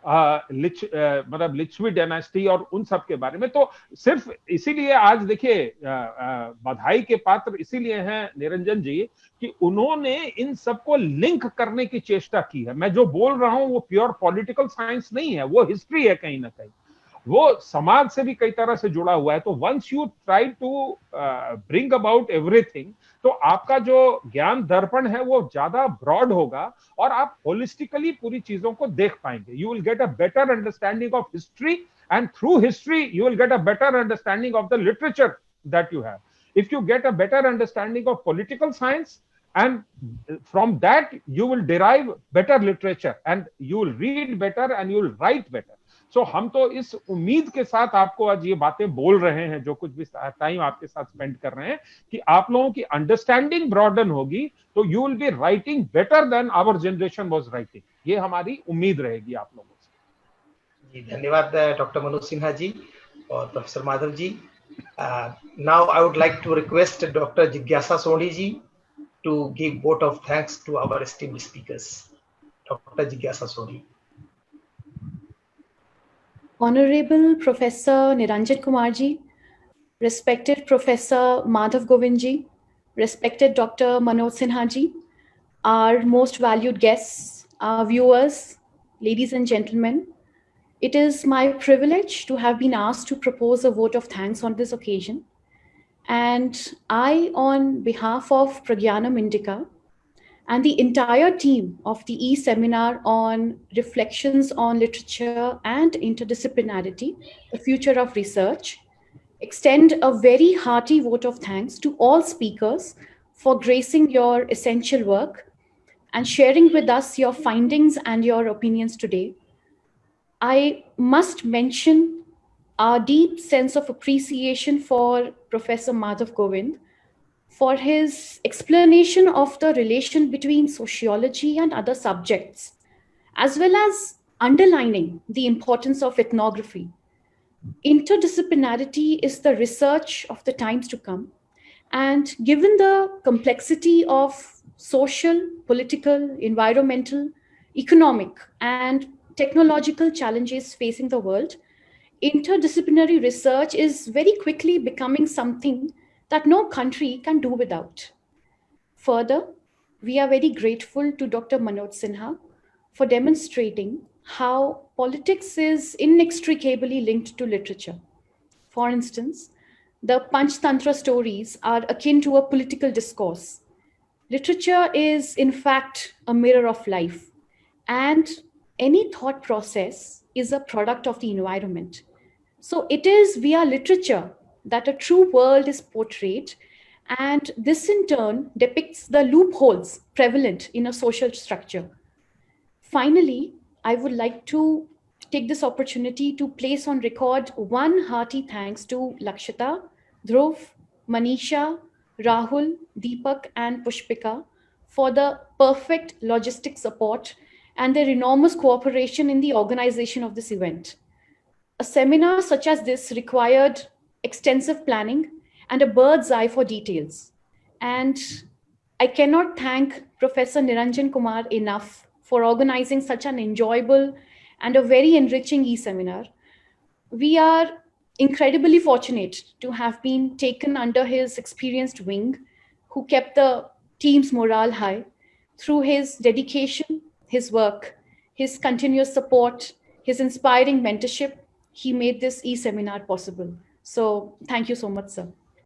मतलब लिच्छवी डायनेस्टी और उन सब के बारे में। तो सिर्फ इसीलिए आज देखिए बधाई के पात्र इसीलिए हैं निरंजन जी कि उन्होंने इन सबको लिंक करने की चेष्टा की है। मैं जो बोल रहा हूं वो प्योर पॉलिटिकल साइंस नहीं है, वो हिस्ट्री है कहीं ना कहीं, वो समाज से भी कई तरह से जुड़ा हुआ है। तो once you try to bring about everything, तो आपका जो ज्ञान दर्पण है वो ज्यादा ब्रॉड होगा, और आप होलिस्टिकली पूरी चीजों को देख पाएंगे। You will get a better understanding of history, and through history you will get a better understanding of the literature that you have. If you get a better understanding of political science, and from that you will derive better literature, and you will read better and you will write better। So हम तो इस उम्मीद के साथ आपको आज ये बातें बोल रहे हैं, जो कुछ भी टाइम आपके साथ स्पेंड कर रहे हैं, कि आप लोगों की अंडरस्टैंडिंग ब्रॉडन होगी, तो you will be writing better than our generation was writing. ये हमारी उम्मीद रहेगी आप लोगों से। जी धन्यवाद डॉक्टर मनोज सिन्हा जी और professor Madhav ji. Now I would like to request doctor जिज्ञासा सोनी जी to give vote of thanks to our esteemed speakers. Dr. Jigyasa Soni. Honorable Professor Niranjan Kumar ji, respected Professor Madhav Govind ji, respected Dr. Manoj Sinha ji, our most valued guests, our viewers, ladies and gentlemen, it is my privilege to have been asked to propose a vote of thanks on this occasion. And I, on behalf of Pragyanam Indica and the entire team of the e-seminar on reflections on literature and interdisciplinarity, the future of research, extend a very hearty vote of thanks to all speakers for gracing your essential work and sharing with us your findings and your opinions today. I must mention our deep sense of appreciation for Professor Madhav Govind for his explanation of the relation between sociology and other subjects, as well as underlining the importance of ethnography. Interdisciplinarity is the research of the times to come, and given the complexity of social, political, environmental, economic, and technological challenges facing the world, interdisciplinary research is very quickly becoming something that no country can do without. Further, we are very grateful to Dr. Manoj Sinha for demonstrating how politics is inextricably linked to literature. For instance, the Panchtantra stories are akin to a political discourse. Literature is, in fact, a mirror of life, and any thought process is a product of the environment. So it is via literature that a true world is portrayed, and this in turn depicts the loopholes prevalent in a social structure. Finally, I would like to take this opportunity to place on record one hearty thanks to Lakshita, Dhruv, Manisha, Rahul, Deepak, and Pushpika for the perfect logistic support and their enormous cooperation in the organization of this event. A seminar such as this required extensive planning and a bird's eye for details. And I cannot thank Professor Niranjan Kumar enough for organizing such an enjoyable and a very enriching e-seminar. We are incredibly fortunate to have been taken under his experienced wing, who kept the team's morale high through his dedication, his work, his continuous support, his inspiring mentorship. He made this e-seminar possible. So thank you so much, sir.